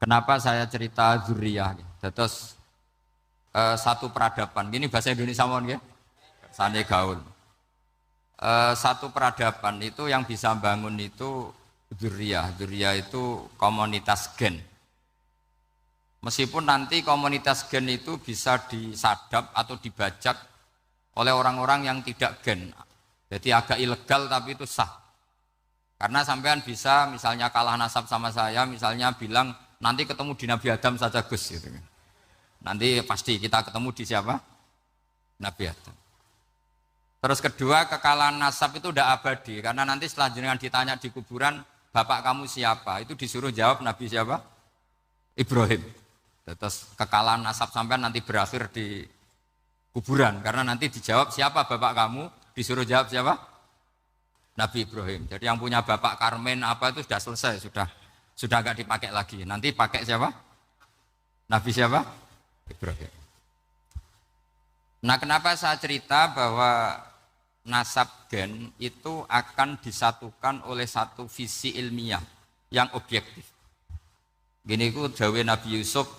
Kenapa saya cerita zuriyah? Terus satu peradaban. Gini bahasa Indonesia mohon ya. Sane gaul. Satu peradaban itu yang bisa bangun itu zuriyah. Zuriyah itu komunitas gen. Meskipun nanti komunitas gen itu bisa disadap atau dibajak oleh orang-orang yang tidak gen. Jadi agak ilegal tapi itu sah. Karena sampean bisa misalnya kalah nasab sama saya, misalnya bilang nanti ketemu di Nabi Adam saja Gus gitu. Nanti pasti kita ketemu di siapa? Nabi Adam. Terus kedua, kekalahan nasab itu udah abadi karena nanti setelah jenengan ditanya di kuburan, bapak kamu siapa? Itu disuruh jawab Nabi siapa? Ibrahim. Terus kekalahan nasab sampean nanti berakhir di kuburan karena nanti dijawab siapa bapak kamu? Disuruh jawab siapa? Nabi Ibrahim. Jadi yang punya bapak Karmen apa itu sudah selesai, sudah enggak dipakai lagi. Nanti pakai siapa? Nabi siapa? Ibrahim. Nah, kenapa saya cerita bahwa nasab gen itu akan disatukan oleh satu visi ilmiah yang objektif. Gini ku dawe Nabi Yusuf,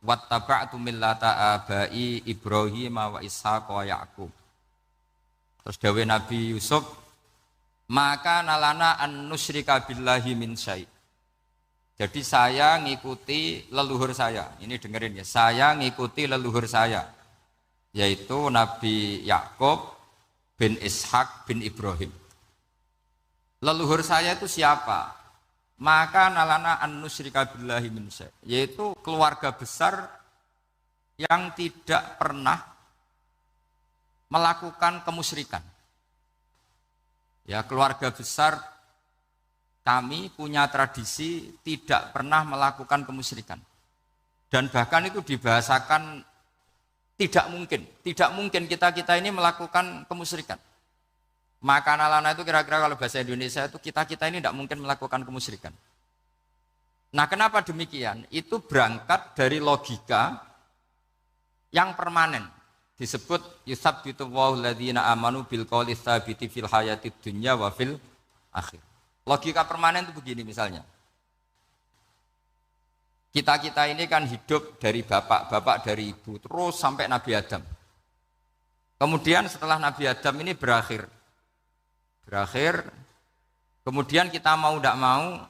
wattaba'tu millata abai Ibrahim wa Ishaq wa Yaqub. Terus dawe Nabi Yusuf, maka nalana an nusyrika billahi min syai'. Jadi saya ngikuti leluhur saya. Ini dengerin ya, saya ngikuti leluhur saya, yaitu Nabi Yakub bin Ishak bin Ibrahim. Leluhur saya itu siapa? Maka nalana an nusyrika billahi min syai', yaitu keluarga besar yang tidak pernah melakukan kemusyrikan. Ya, keluarga besar kami punya tradisi tidak pernah melakukan kemusyrikan. Dan bahkan itu dibahasakan tidak mungkin kita ini melakukan kemusyrikan. Maka nalana itu kira-kira kalau bahasa Indonesia itu kita ini tidak mungkin melakukan kemusyrikan. Nah, kenapa demikian? Itu berangkat dari logika yang permanen. Disebut yusabbitu Allahu alladzina amanu bil qouli tsabiti fil hayatid dunya wa fil akhir. Logika permanen itu begini misalnya. Kita ini kan hidup dari bapak dari ibu terus sampai Nabi Adam. Kemudian setelah Nabi Adam ini berakhir. Kemudian kita mau tidak mau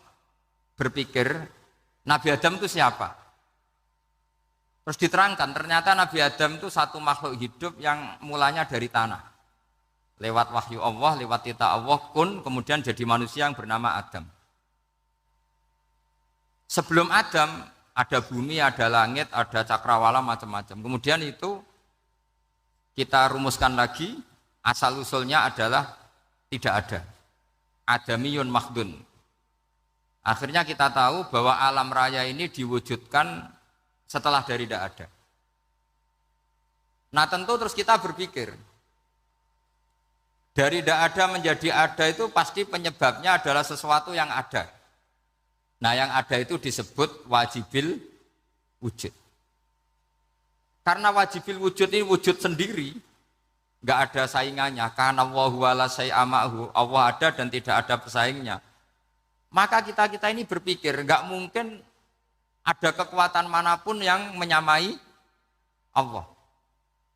berpikir Nabi Adam itu siapa? Terus diterangkan, ternyata Nabi Adam itu satu makhluk hidup yang mulanya dari tanah. Lewat wahyu Allah, lewat titah Allah, kun, kemudian jadi manusia yang bernama Adam. Sebelum Adam, ada bumi, ada langit, ada cakrawala, macam-macam. Kemudian itu kita rumuskan lagi, asal-usulnya adalah tidak ada. Adamiyun makhdun. Akhirnya kita tahu bahwa alam raya ini diwujudkan setelah dari tidak ada. Nah, tentu terus kita berpikir dari tidak ada menjadi ada itu pasti penyebabnya adalah sesuatu yang ada. Nah, yang ada itu disebut wajibil wujud. Karena wajibil wujud ini wujud sendiri, nggak ada saingannya. Karena Allahu wala syai'amahu, Allah ada dan tidak ada pesaingnya. Maka kita ini berpikir nggak mungkin ada kekuatan manapun yang menyamai Allah.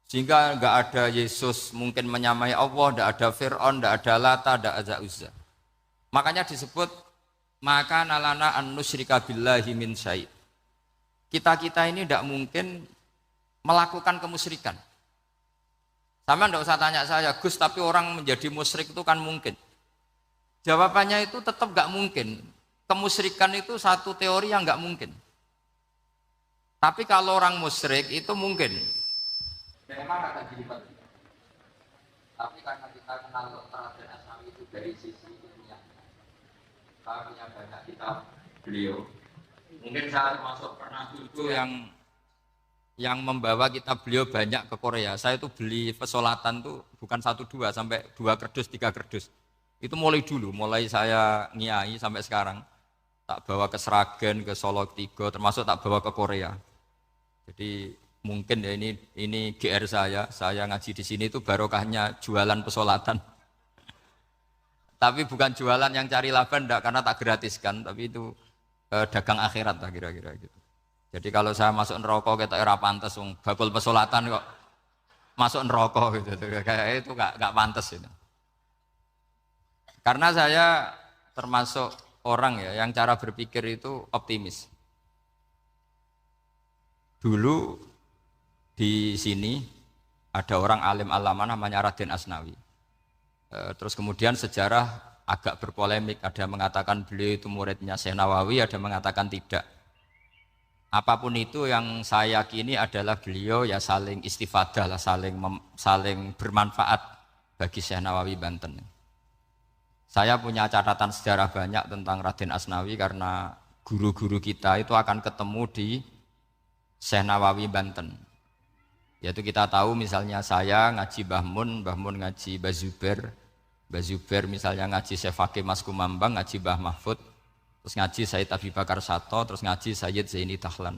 Sehingga enggak ada Yesus mungkin menyamai Allah, enggak ada Fir'aun, enggak ada Lata, enggak ada Uzza. Makanya disebut maka nalana an nusyrika billahi min syai'. Kita ini enggak mungkin melakukan kemusyrikan. Sama enggak usah tanya saya, Gus, tapi orang menjadi musyrik itu kan mungkin. Jawabannya itu tetap enggak mungkin. Kemusyrikan itu satu teori yang enggak mungkin. Tapi kalau orang musyrik itu mungkin. Memang akan dilibat. Tapi karena kita kenal Dr. Asnawi itu dari sisi ilmiah, kita punya banyak kitab beliau. Mungkin saya termasuk pernah dulu yang membawa kitab beliau banyak ke Korea. Saya itu beli pesolatan tuh bukan 1, 2 sampai 2 kerdus, 3 kerdus. Itu mulai saya ngiai sampai sekarang. Tak bawa ke Sragen, ke Solo 3, termasuk tak bawa ke Korea. Jadi mungkin ya ini GR saya ngaji di sini itu barokahnya jualan pesolatan. Tapi bukan jualan yang cari laba enggak, karena tak gratiskan, tapi itu dagang akhirat lah kira-kira gitu. Jadi kalau saya masuk neraka kita era pantas, bakul pesolatan kok masuk neraka gitu, kayak itu nggak pantas itu. Karena saya termasuk orang ya yang cara berpikir itu optimis. Dulu di sini ada orang alim alama namanya Raden Asnawi. Terus kemudian sejarah agak berpolemik, ada yang mengatakan beliau itu muridnya Syekh Nawawi, ada yang mengatakan tidak. Apapun itu yang saya yakini adalah beliau ya saling istifadah lah, saling bermanfaat bagi Syekh Nawawi Banten. Saya punya catatan sejarah banyak tentang Raden Asnawi karena guru-guru kita itu akan ketemu di Syekh Nawawi Banten. Yaitu kita tahu misalnya saya ngaji Mbah Mun ngaji Mbah Zubair misalnya ngaji Syekh Fakih Mas Kumambang, ngaji Mbah Mahfud, terus ngaji Sayyid Abi Bakar Sato, terus ngaji Sayyid Zaini Dahlan.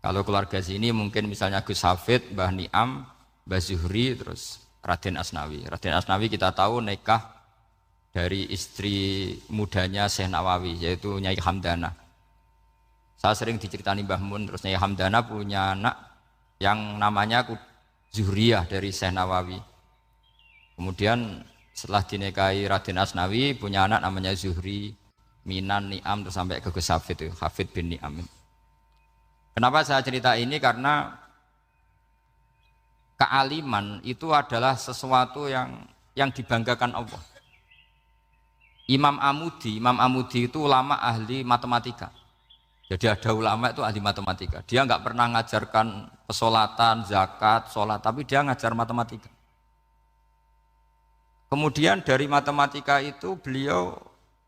Kalau keluarga sini mungkin misalnya Gus Hafid, Mbah Niam, Mbah Zuhri, terus Raden Asnawi. Raden Asnawi kita tahu nikah dari istri mudanya Syekh Nawawi, yaitu Nyai Hamdana. Saya sering diceritani Mbah Mun, terus Nyai Hamdana punya anak yang namanya Zuhriyah dari Syekh Nawawi. Kemudian setelah dinikahi Raden Asnawi, punya anak namanya Zuhri, Minan, Niam, terus sampai ke Gus Hafid, Hafid bin Niam. Kenapa saya cerita ini? Karena kealiman itu adalah sesuatu yang dibanggakan Allah. Imam Amudi itu ulama ahli matematika. Jadi ada ulama itu ahli matematika. Dia nggak pernah ngajarkan pesolatan, zakat, sholat, tapi dia ngajar matematika. Kemudian dari matematika itu beliau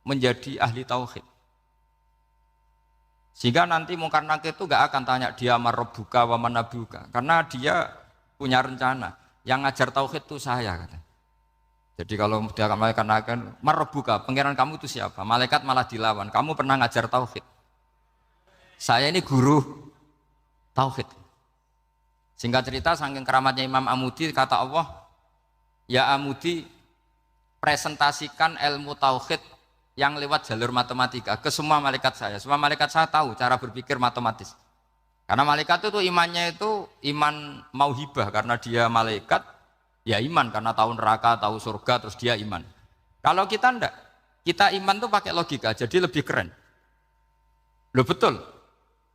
menjadi ahli tauhid. Sehingga nanti Mungkar Nakir itu nggak akan tanya dia marabbuka wa manabuka, karena dia punya rencana. Yang ngajar tauhid itu saya, kata. Jadi kalau dia malaikat akan marabbuka, pangeran kamu itu siapa? Malaikat malah dilawan. Kamu pernah ngajar tauhid? Saya ini guru tauhid. Singkat cerita, saking keramatnya Imam Amudi, kata Allah, ya Amudi, presentasikan ilmu tauhid yang lewat jalur matematika ke semua malaikat saya. Semua malaikat saya tahu cara berpikir matematis. Karena malaikat itu imannya itu iman mauhibah, karena dia malaikat, ya iman karena tahu neraka, tahu surga, terus dia iman. Kalau kita enggak, kita iman tuh pakai logika, jadi lebih keren. Loh betul.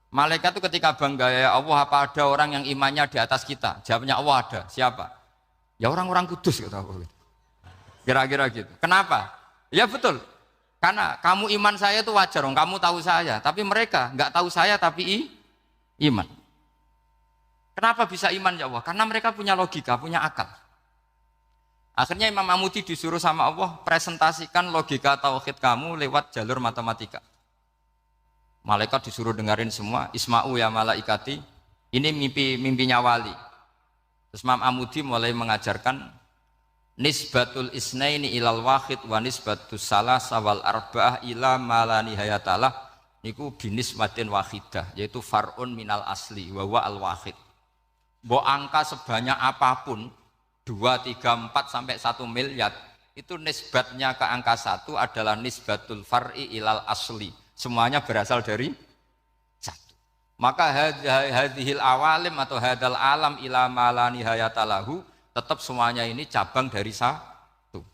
Malaikat itu ketika bangga, ya Allah, apa ada orang yang imannya di atas kita? Jawabnya Allah ada. Siapa? Ya orang-orang kudus, kata Allah. Kira-kira gitu. Kenapa? Ya betul. Karena kamu iman saya itu wajar, kamu tahu saya, tapi mereka nggak tahu saya tapi iman. Kenapa bisa iman ya Allah? Karena mereka punya logika, punya akal. Akhirnya Imam Amudi disuruh sama Allah presentasikan logika tauhid kamu lewat jalur matematika. Malaikat disuruh dengerin semua, Isma'u ya malaikati, ini mimpinya wali. Terus Imam Amudi mulai mengajarkan nisbatul isnaini ilal wahid wa nisbatus salasa wal arba'ah ila ma la nihayatalah, niku binisbatin wahidah, yaitu far'un minal asli wa huwa al wahid. Mbok angka sebanyak apapun 2, 3, 4 sampai 1 miliar itu nisbatnya ke angka 1 adalah nisbatul far'i ilal asli, semuanya berasal dari 1. Maka hadhil awalim atau hadal alam ila ma la nihayatalahu, tetap semuanya ini cabang dari 1,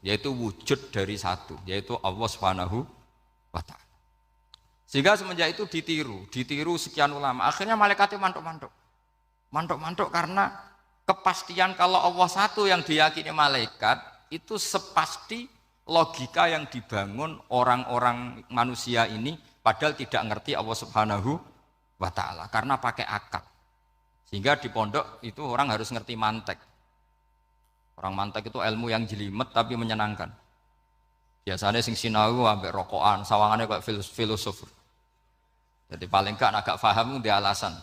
yaitu wujud dari 1, yaitu Allah Subhanahu wa ta'ala. Sehingga semenjak itu ditiru sekian ulama, akhirnya malaikatnya mantuk karena kepastian kalau Allah 1 yang diyakini malaikat itu sepasti logika yang dibangun orang-orang manusia ini, padahal tidak ngerti Allah Subhanahu wa ta'ala karena pakai akal. Sehingga di pondok itu orang harus ngerti mantek. Orang mantek itu ilmu yang jelimet tapi menyenangkan. Biasanya sing sinau ambek rokokan, sawangannya kayak filosof. Jadi paling gak agak paham dia alasan.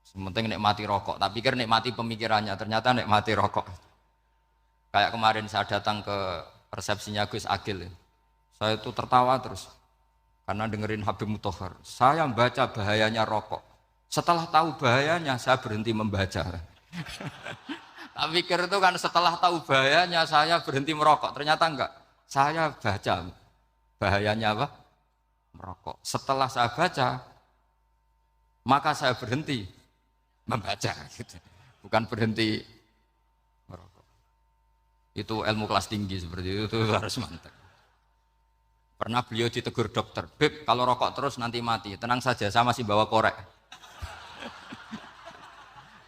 Sementing nikmati rokok, tak pikir nikmati pemikirannya, ternyata nikmati rokok. Kayak kemarin saya datang ke resepsinya Gus Agil, saya itu tertawa terus karena dengerin Habib Muthohar. Saya membaca bahayanya rokok. Setelah tahu bahayanya, saya berhenti membaca. Tak pikir itu kan setelah tahu bahayanya saya berhenti merokok. Ternyata enggak. Saya baca bahayanya apa? Merokok. Setelah saya baca, maka saya berhenti membaca gitu. Bukan berhenti merokok. Itu ilmu kelas tinggi seperti itu harus mantap. Pernah beliau ditegur dokter, "Beb, kalau rokok terus nanti mati." "Tenang saja, saya masih bawa korek."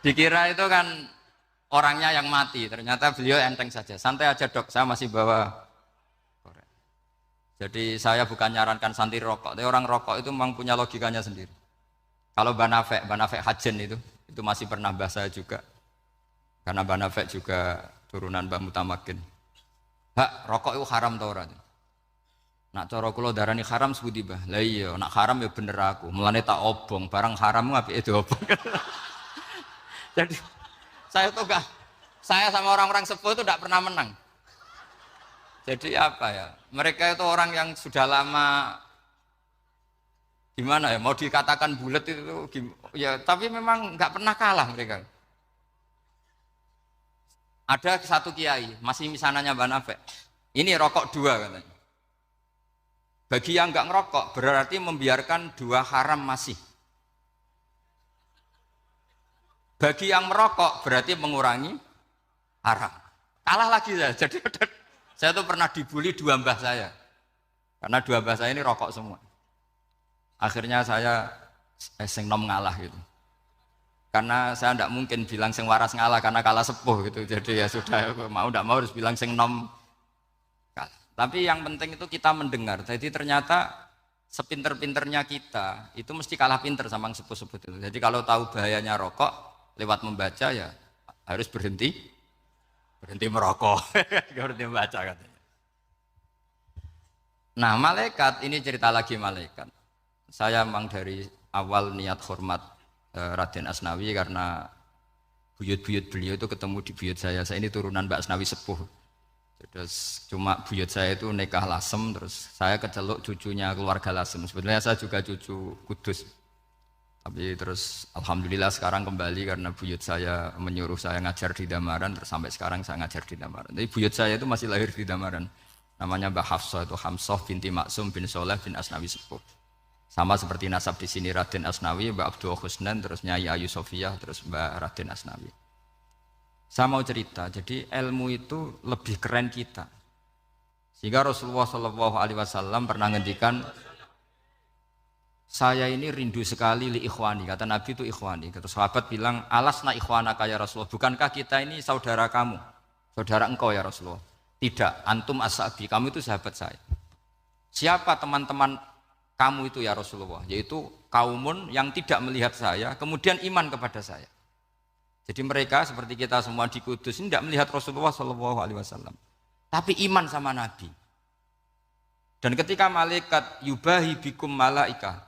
Dikira itu kan orangnya yang mati, ternyata beliau enteng saja. "Santai aja dok, saya masih bawa korek." Jadi saya bukan nyarankan santai rokok, tapi orang rokok itu memang punya logikanya sendiri. Kalau Banafek Hajen itu masih pernah bahas saya juga. Karena Banafek juga turunan Mbah Mutamakin. "Hak, rokok itu haram tau ora?" "Nak cara kula darani haram sepundi, Mbah?" "Lah iya, nak haram ya bener aku. Mulane tak obong, barang haram apike diobong." Jadi saya sama orang-orang sepuh itu tidak pernah menang. Jadi apa ya? Mereka itu orang yang sudah lama gimana ya, mau dikatakan bulat itu ya, tapi memang nggak pernah kalah mereka. Ada satu kiai, masih misananya Banafek. Ini rokok 2 katanya. Bagi yang nggak ngerokok berarti membiarkan 2 haram masih. Bagi yang merokok berarti mengurangi haram. Kalah lagi saya. Jadi saya tuh pernah dibully 2 mbah saya. Karena 2 mbah saya ini rokok semua. Akhirnya saya sing nom ngalah gitu. Karena saya tidak mungkin bilang sing waras ngalah karena kalah sepuh gitu. Jadi ya sudah, mau tidak mau harus bilang sing nom kalah. Tapi yang penting itu kita mendengar. Jadi ternyata sepinter-pinternya kita itu mesti kalah pinter sama yang sepuh-sepuh itu. Jadi kalau tahu bahayanya rokok lewat membaca ya harus berhenti merokok. Berhenti membaca katanya. Nah malaikat ini cerita lagi malaikat. Saya memang dari awal niat hormat Raden Asnawi karena buyut-buyut beliau itu ketemu di buyut saya. Saya ini turunan Mbak Asnawi sepuh. Terus cuma buyut saya itu nikah Lasem, terus saya keceluk cucunya keluarga Lasem. Sebenarnya saya juga cucu Kudus. Tapi terus alhamdulillah sekarang kembali karena buyut saya menyuruh saya ngajar di Damaran, terus sampai sekarang saya ngajar di Damaran. Tapi buyut saya itu masih lahir di Damaran. Namanya Mbak Hafsah, itu Hamsah binti Maksum bin Soleh bin Asnawi sepuh. Sama seperti nasab di sini Raden Asnawi, Mbak Abdul Husnan, terus Nyai Ayu Sofiyah, terus Mbak Raden Asnawi. Saya mau cerita, jadi ilmu itu lebih keren kita. Sehingga Rasulullah SAW pernah ngendikan, "Saya ini rindu sekali li ikhwani." Kata Nabi itu ikhwani. Kata sahabat bilang, "Alasna ikhwanaka ya Rasulullah." "Bukankah kita ini saudara kamu, saudara engkau ya Rasulullah?" "Tidak, antum ashabi, kamu itu sahabat saya." "Siapa teman-teman kamu itu ya Rasulullah?" "Yaitu kaumun yang tidak melihat saya kemudian iman kepada saya." Jadi mereka seperti kita semua di Kudus ini tidak melihat Rasulullah SAW, tapi iman sama Nabi. Dan ketika malaikat yubahi bikum malaikah,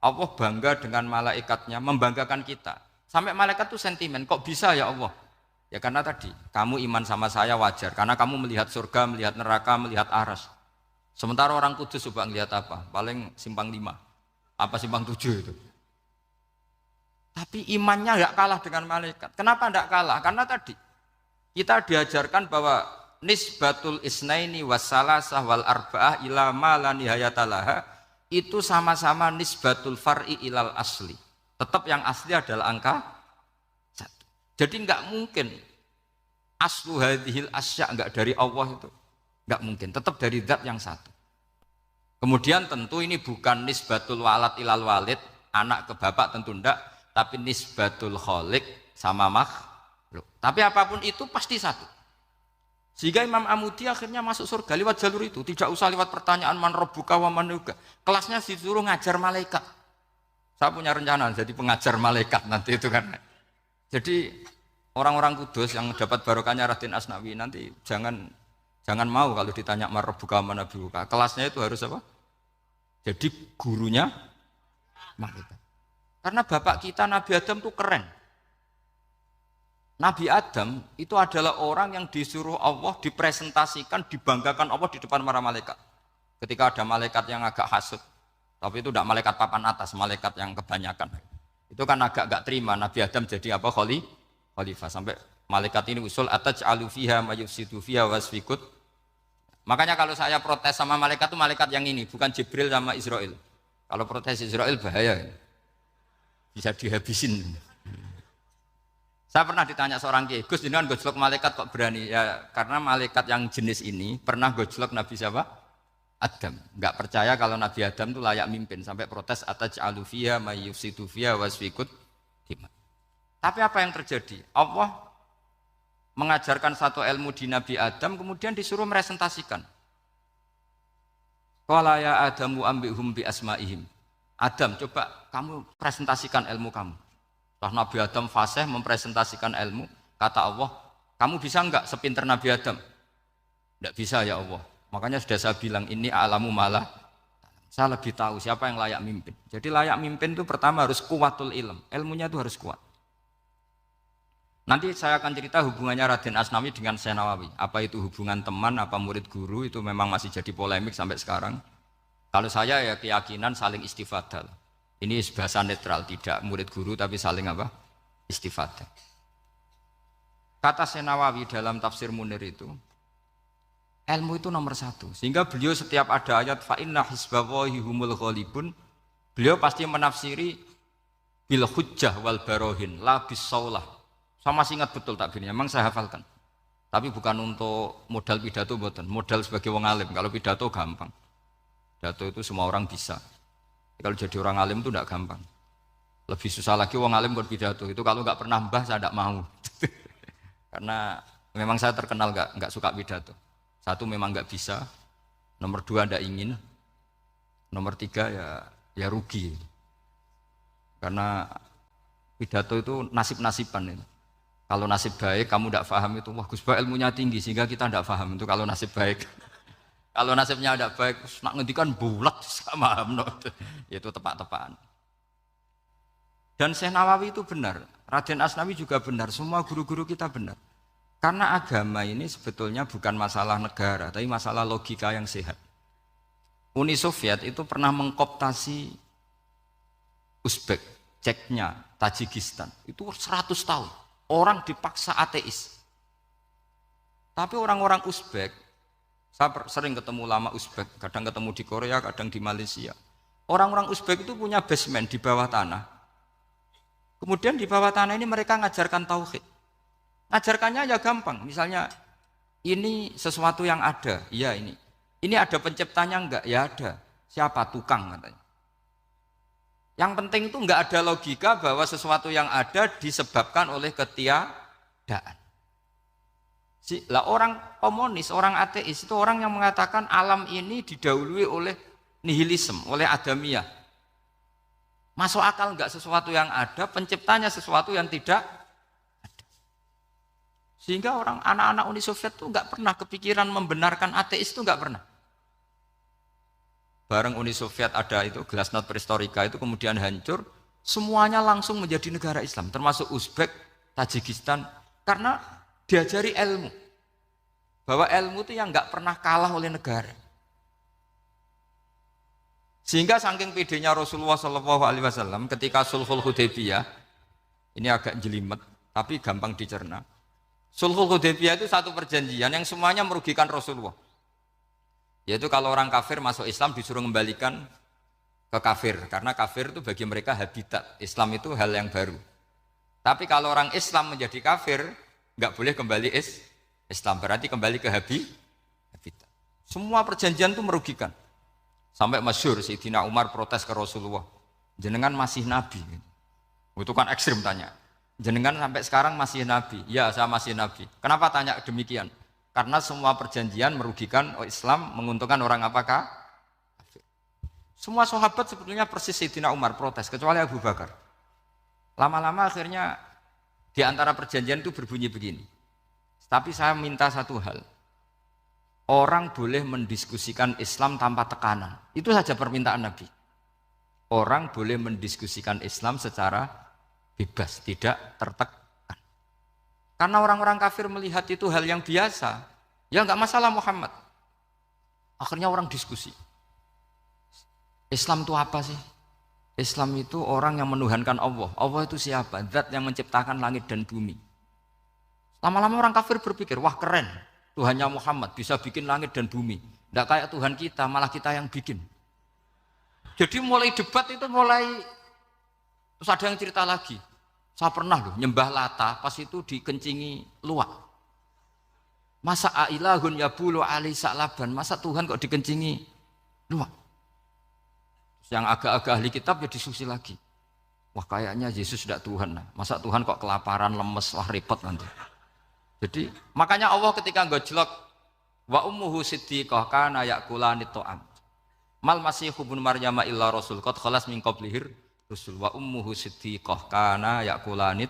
Allah bangga dengan malaikatnya, membanggakan kita. Sampai malaikat itu sentimen, "Kok bisa ya Allah?" Ya karena tadi kamu iman sama saya wajar, karena kamu melihat surga, melihat neraka, melihat aras. Sementara orang Kudus coba ngelihat apa? Paling simpang 5, apa simpang 7 itu. Tapi imannya nggak kalah dengan malaikat. Kenapa nggak kalah? Karena tadi kita diajarkan bahwa nisbatul isnaini wassalasah wal arba'ah ila ma la nihayatalaha itu sama-sama nisbatul far'i ilal asli. Tetap yang asli adalah angka 1. Jadi nggak mungkin aslu hadhil asya nggak dari Allah itu. Nggak mungkin, tetap dari zat yang satu. Kemudian tentu ini bukan nisbatul walad ilal walid, anak ke bapak tentu enggak, tapi nisbatul khaliq sama makhluk. Tapi apapun itu pasti satu. Sehingga Imam Amudi akhirnya masuk surga lewat jalur itu, tidak usah lewat pertanyaan man rabbuka wa man nuka. Kelasnya disuruh ngajar malaikat. Saya punya rencana jadi pengajar malaikat nanti itu kan. Jadi orang-orang Kudus yang dapat barokahnya Raden Asnawi nanti jangan mau kalau ditanya marbuka mana buka. Kelasnya itu harus apa? Jadi gurunya malaikat. Karena bapak kita Nabi Adam itu keren. Nabi Adam itu adalah orang yang disuruh Allah dipresentasikan, dibanggakan Allah di depan para malaikat. Ketika ada malaikat yang agak hasut, tapi itu tidak malaikat papan atas, malaikat yang kebanyakan. Itu kan agak gak terima Nabi Adam jadi apa? Khalifah. Sampai malaikat ini usul ataj'alu fiha mayufsidu fiha wasfikut. Makanya kalau saya protes sama malaikat itu malaikat yang ini, bukan Jibril sama Israel. Kalau protes Israel bahaya. bisa dihabisin. Saya pernah ditanya seorang kiai, Gus jenengan gojlok malaikat kok berani? Ya karena malaikat yang jenis ini pernah gojlok Nabi siapa? Adam. Enggak percaya kalau Nabi Adam itu layak mimpin sampai protes ataj'alu fiha may yufsidu fiha wasfikut dima. Tapi apa yang terjadi? Allah mengajarkan satu ilmu di Nabi Adam kemudian disuruh meresentasikan. Qala ya Adamu ambihum bi asmaihim. Adam, coba kamu presentasikan ilmu kamu. Setelah Nabi Adam fasih mempresentasikan ilmu, kata Allah, kamu bisa enggak sepinter Nabi Adam? Enggak bisa ya Allah. Makanya sudah saya bilang ini a'lamu malah. Saya lebih tahu siapa yang layak mimpin. Jadi layak mimpin itu pertama harus kuwatul ilm. Ilmunya itu harus kuat. Nanti saya akan cerita hubungannya Raden Asnawi dengan Syekh Nawawi. Apa itu hubungan teman, apa murid guru, itu memang masih jadi polemik sampai sekarang. Kalau saya ya keyakinan saling istifadah. Ini bahasa netral, tidak murid guru tapi saling apa? Istifadah. Kata Syekh Nawawi dalam tafsir Munir itu, ilmu itu nomor satu. Sehingga beliau setiap ada ayat fa inna hizballahi humul ghalibun, beliau pasti menafsiri bil hujjah wal barohin la bis saulah. Saya masih ingat betul takbirnya, memang saya hafalkan. Tapi bukan untuk modal pidato, bukan. Modal sebagai wong alim. Kalau pidato gampang. Pidato itu semua orang bisa. Kalau jadi orang alim itu tidak gampang. Lebih susah lagi wong alim buat pidato. Itu kalau nggak pernah mbah saya tidak mau. Karena memang saya terkenal nggak suka pidato. Satu memang nggak bisa. Nomor dua tidak ingin. Nomor tiga ya rugi. Karena pidato itu nasib-nasiban itu. Kalau nasib baik, kamu tidak paham itu, wah Gus Ba ilmunya tinggi sehingga kita tidak paham itu kalau nasib baik. Kalau nasibnya tidak baik, nak ngendikan bulat sama paham, itu tepak-tepakan. Dan Syekh Nawawi itu benar, Raden Asnawi juga benar, semua guru-guru kita benar. Karena agama ini sebetulnya bukan masalah negara, tapi masalah logika yang sehat. Uni Soviet itu pernah mengkooptasi Uzbek, Ceknya, Tajikistan, itu 100 tahun. Orang dipaksa ateis. Tapi orang-orang Uzbek, saya sering ketemu lama Uzbek, kadang ketemu di Korea, kadang di Malaysia. Orang-orang Uzbek itu punya basement di bawah tanah. Kemudian di bawah tanah ini mereka ngajarkan tauhid. Ngajarkannya ya gampang, misalnya ini sesuatu yang ada, iya ini. Ini ada penciptanya enggak? Ya ada. Siapa? Tukang katanya. Yang penting itu enggak ada logika bahwa sesuatu yang ada disebabkan oleh ketiadaan. Lah orang komunis, orang ateis itu orang yang mengatakan alam ini didahului oleh nihilisme, oleh adamiyah. Masuk akal enggak sesuatu yang ada, penciptanya sesuatu yang tidak ada. Sehingga orang anak-anak Uni Soviet itu enggak pernah kepikiran membenarkan ateis itu enggak pernah. Bareng Uni Soviet ada itu Glasnost Perestroika itu kemudian hancur, semuanya langsung menjadi negara Islam, termasuk Uzbek, Tajikistan, karena diajari ilmu. Bahwa ilmu itu yang enggak pernah kalah oleh negara. Sehingga saking pedenya Rasulullah SAW ketika Sulhul Hudaybiyah, ini agak jelimet, tapi gampang dicerna. Sulhul Hudaybiyah itu satu perjanjian yang semuanya merugikan Rasulullah. Yaitu kalau orang kafir masuk Islam disuruh kembalikan ke kafir. Karena kafir itu bagi mereka habitat. Islam itu hal yang baru. Tapi kalau orang Islam menjadi kafir, nggak boleh kembali Islam. Berarti kembali ke habitat. Semua perjanjian itu merugikan. Sampai masyhur Sayyidina Umar protes ke Rasulullah. Jenengan masih Nabi. Itu kan ekstrim tanya. Jenengan sampai sekarang masih Nabi. Ya saya masih Nabi. Kenapa tanya demikian? Karena semua perjanjian merugikan Islam, menguntungkan orang apakah? Semua sahabat sebetulnya persis Sayyidina Umar protes, kecuali Abu Bakar. Lama-lama akhirnya di antara perjanjian itu berbunyi begini. Tapi saya minta satu hal. Orang boleh mendiskusikan Islam tanpa tekanan. Itu saja permintaan Nabi. Orang boleh mendiskusikan Islam secara bebas, tidak tertekan. Karena orang-orang kafir melihat itu hal yang biasa, ya enggak masalah Muhammad. Akhirnya orang diskusi. Islam itu apa sih? Islam itu orang yang menuhankan Allah. Allah itu siapa? Zat yang menciptakan langit dan bumi. Lama-lama orang kafir berpikir, wah keren, Tuhannya Muhammad bisa bikin langit dan bumi. Enggak kayak Tuhan kita, malah kita yang bikin. Jadi mulai debat itu mulai Terus ada yang cerita lagi, saya pernah loh nyembah Lata pas itu dikencingi luwak. Masa ailahun yabulu ali sa'laban, masa Tuhan kok dikencingi luwak? Terus yang agak-agak ahli kitab ya diskusi lagi. Wah kayaknya Yesus tidak Tuhan. Masa Tuhan kok kelaparan, lemes, wah repot nanti. Jadi makanya Allah ketika gojlok wa ummuhu siddiqah kana yakulani ta'am. Mal masihu ibnu Maryam illa rasul qad khalas min qablihir rusul wa ummuhu siddiqah kana yakulani.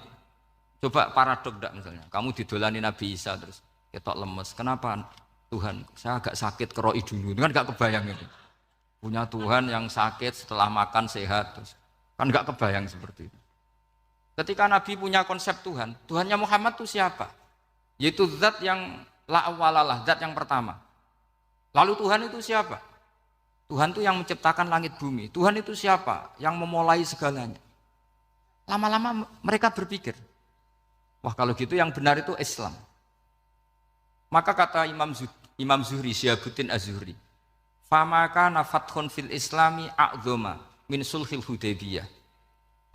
Coba paradok ndak misalnya. Kamu didolani Nabi Isa terus ketok lemes. Kenapa? Tuhan, saya agak sakit keroi dulu. Itu kan enggak kebayang itu. Punya Tuhan yang sakit setelah makan sehat terus. Kan enggak kebayang seperti itu. Ketika Nabi punya konsep Tuhan, Tuhannya Muhammad itu siapa? Yaitu zat yang la awalalah, zat yang pertama. Lalu Tuhan itu siapa? Tuhan itu yang menciptakan langit bumi. Tuhan itu siapa? Yang memulai segalanya. Lama-lama mereka berpikir, wah kalau gitu yang benar itu Islam. Maka kata Imam Zuhri, Syihabuddin Az-Zuhri, fama kana fathun fil islami a'dzama min sulhil Hudaybiyah.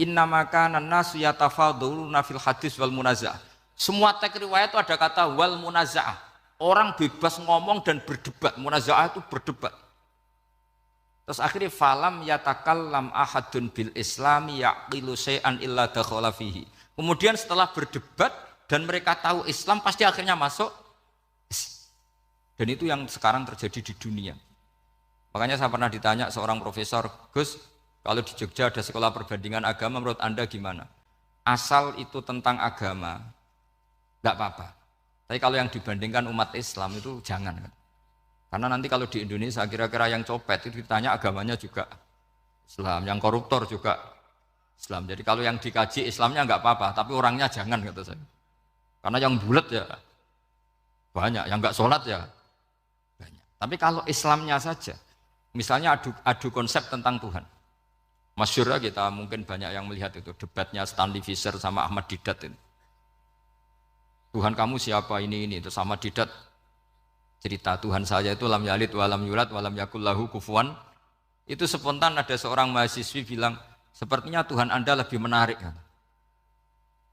Innama kana an-nasu yatafadhaluna fil hadis wal munaza'ah. Semua teks riwayat itu ada kata wal munaza'ah. Orang bebas ngomong dan berdebat. Munaza'ah itu berdebat. Terus akhirnya falam yatakallam ahadun bil islami yaqilu syai'an illa dakhala fihi. Kemudian setelah berdebat dan mereka tahu Islam pasti akhirnya masuk. Dan itu yang sekarang terjadi di dunia. Makanya saya pernah ditanya seorang profesor, Gus, kalau di Jogja ada sekolah perbandingan agama, menurut Anda gimana? Asal itu tentang agama, enggak apa-apa. Tapi kalau yang dibandingkan umat Islam itu jangan. Karena nanti kalau di Indonesia kira-kira yang copet itu ditanya agamanya juga Islam, yang koruptor juga Islam. Jadi kalau yang dikaji Islamnya enggak apa-apa, tapi orangnya jangan kata saya. Karena yang bulat ya banyak, yang enggak sholat ya banyak. Tapi kalau Islamnya saja, misalnya adu konsep tentang Tuhan. Masyhur kita mungkin banyak yang melihat itu debatnya Stanley Fischer sama Ahmad Didat itu. Tuhan kamu siapa ini itu sama Didat cerita Tuhan saya itu lam yalid walam yulad walam yakul lahu kufuwan. Itu spontan ada seorang mahasiswi bilang sepertinya Tuhan Anda lebih menarik kan?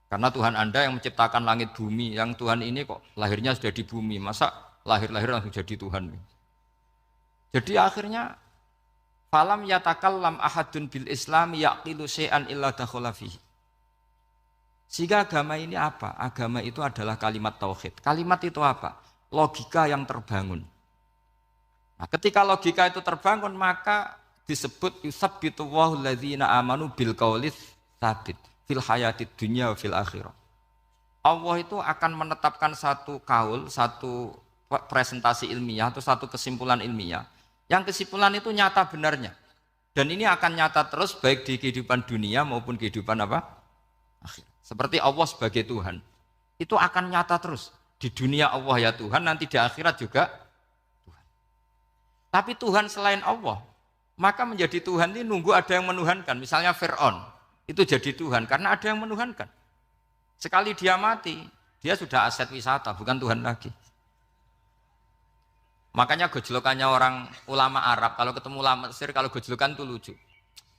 Karena Tuhan Anda yang menciptakan langit bumi, yang Tuhan ini kok lahirnya sudah di bumi, masa lahir-lahir langsung jadi Tuhan. Jadi akhirnya falam yatakallam ahadun bil islami yaqilu syai'an illa dakhala fihi. Sehingga agama ini apa? Agama itu adalah kalimat tauhid. Kalimat itu apa? Logika yang terbangun. Nah, ketika logika itu terbangun maka disebut yusabbitu Allahu alladzina amanu bil qaulis tsabit fil hayatid dunya wa fil akhirah. Allah itu akan menetapkan satu kaul, satu presentasi ilmiah atau satu kesimpulan ilmiah. Yang kesimpulan itu nyata benarnya. Dan ini akan nyata terus baik di kehidupan dunia maupun kehidupan apa? Akhir. Seperti Allah sebagai Tuhan. Itu akan nyata terus. Di dunia Allah ya Tuhan, nanti di akhirat juga Tuhan. Tapi Tuhan selain Allah, maka menjadi Tuhan ini nunggu ada yang menuhankan. Misalnya Fir'aun, itu jadi Tuhan karena ada yang menuhankan. Sekali dia mati, dia sudah aset wisata, bukan Tuhan lagi. Makanya gojlokannya orang ulama Arab, kalau ketemu ulama Mesir, kalau gojlokan itu lucu.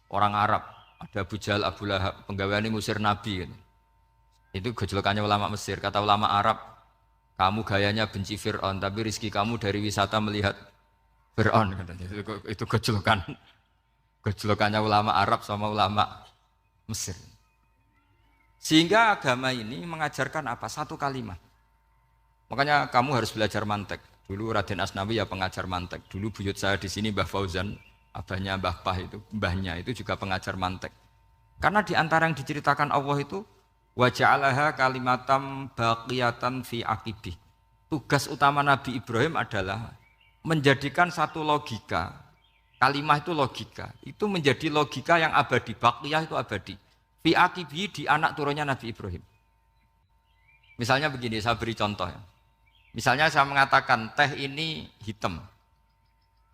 Orang Arab, ada Abu Jahal, Abu Lahab, penggaweane ngusir Nabi. Gitu. Itu gojlokannya ulama Mesir. Kata ulama Arab, kamu gayanya benci Fir'aun, tapi rizki kamu dari wisata melihat Fir'aun. Itu gojlokannya ulama Arab sama ulama Mesir. Sehingga agama ini mengajarkan apa? Satu kalimat. Makanya kamu harus belajar mantek. Dulu Raden Asnawi ya pengajar mantek. Dulu buyut saya di sini Mbah Fauzan, abahnya Mbah Pah itu, mbahnya itu juga pengajar mantek. Karena di antara yang diceritakan Allah itu wa ja'alaha kalimatam baqiyatan fi aqibih. Tugas utama Nabi Ibrahim adalah menjadikan satu logika. Kalimah itu logika. Itu menjadi logika yang abadi. Baqiyah itu abadi. Fi aqibih di anak turunnya Nabi Ibrahim. Misalnya begini, saya beri contoh ya. Misalnya saya mengatakan teh ini hitam.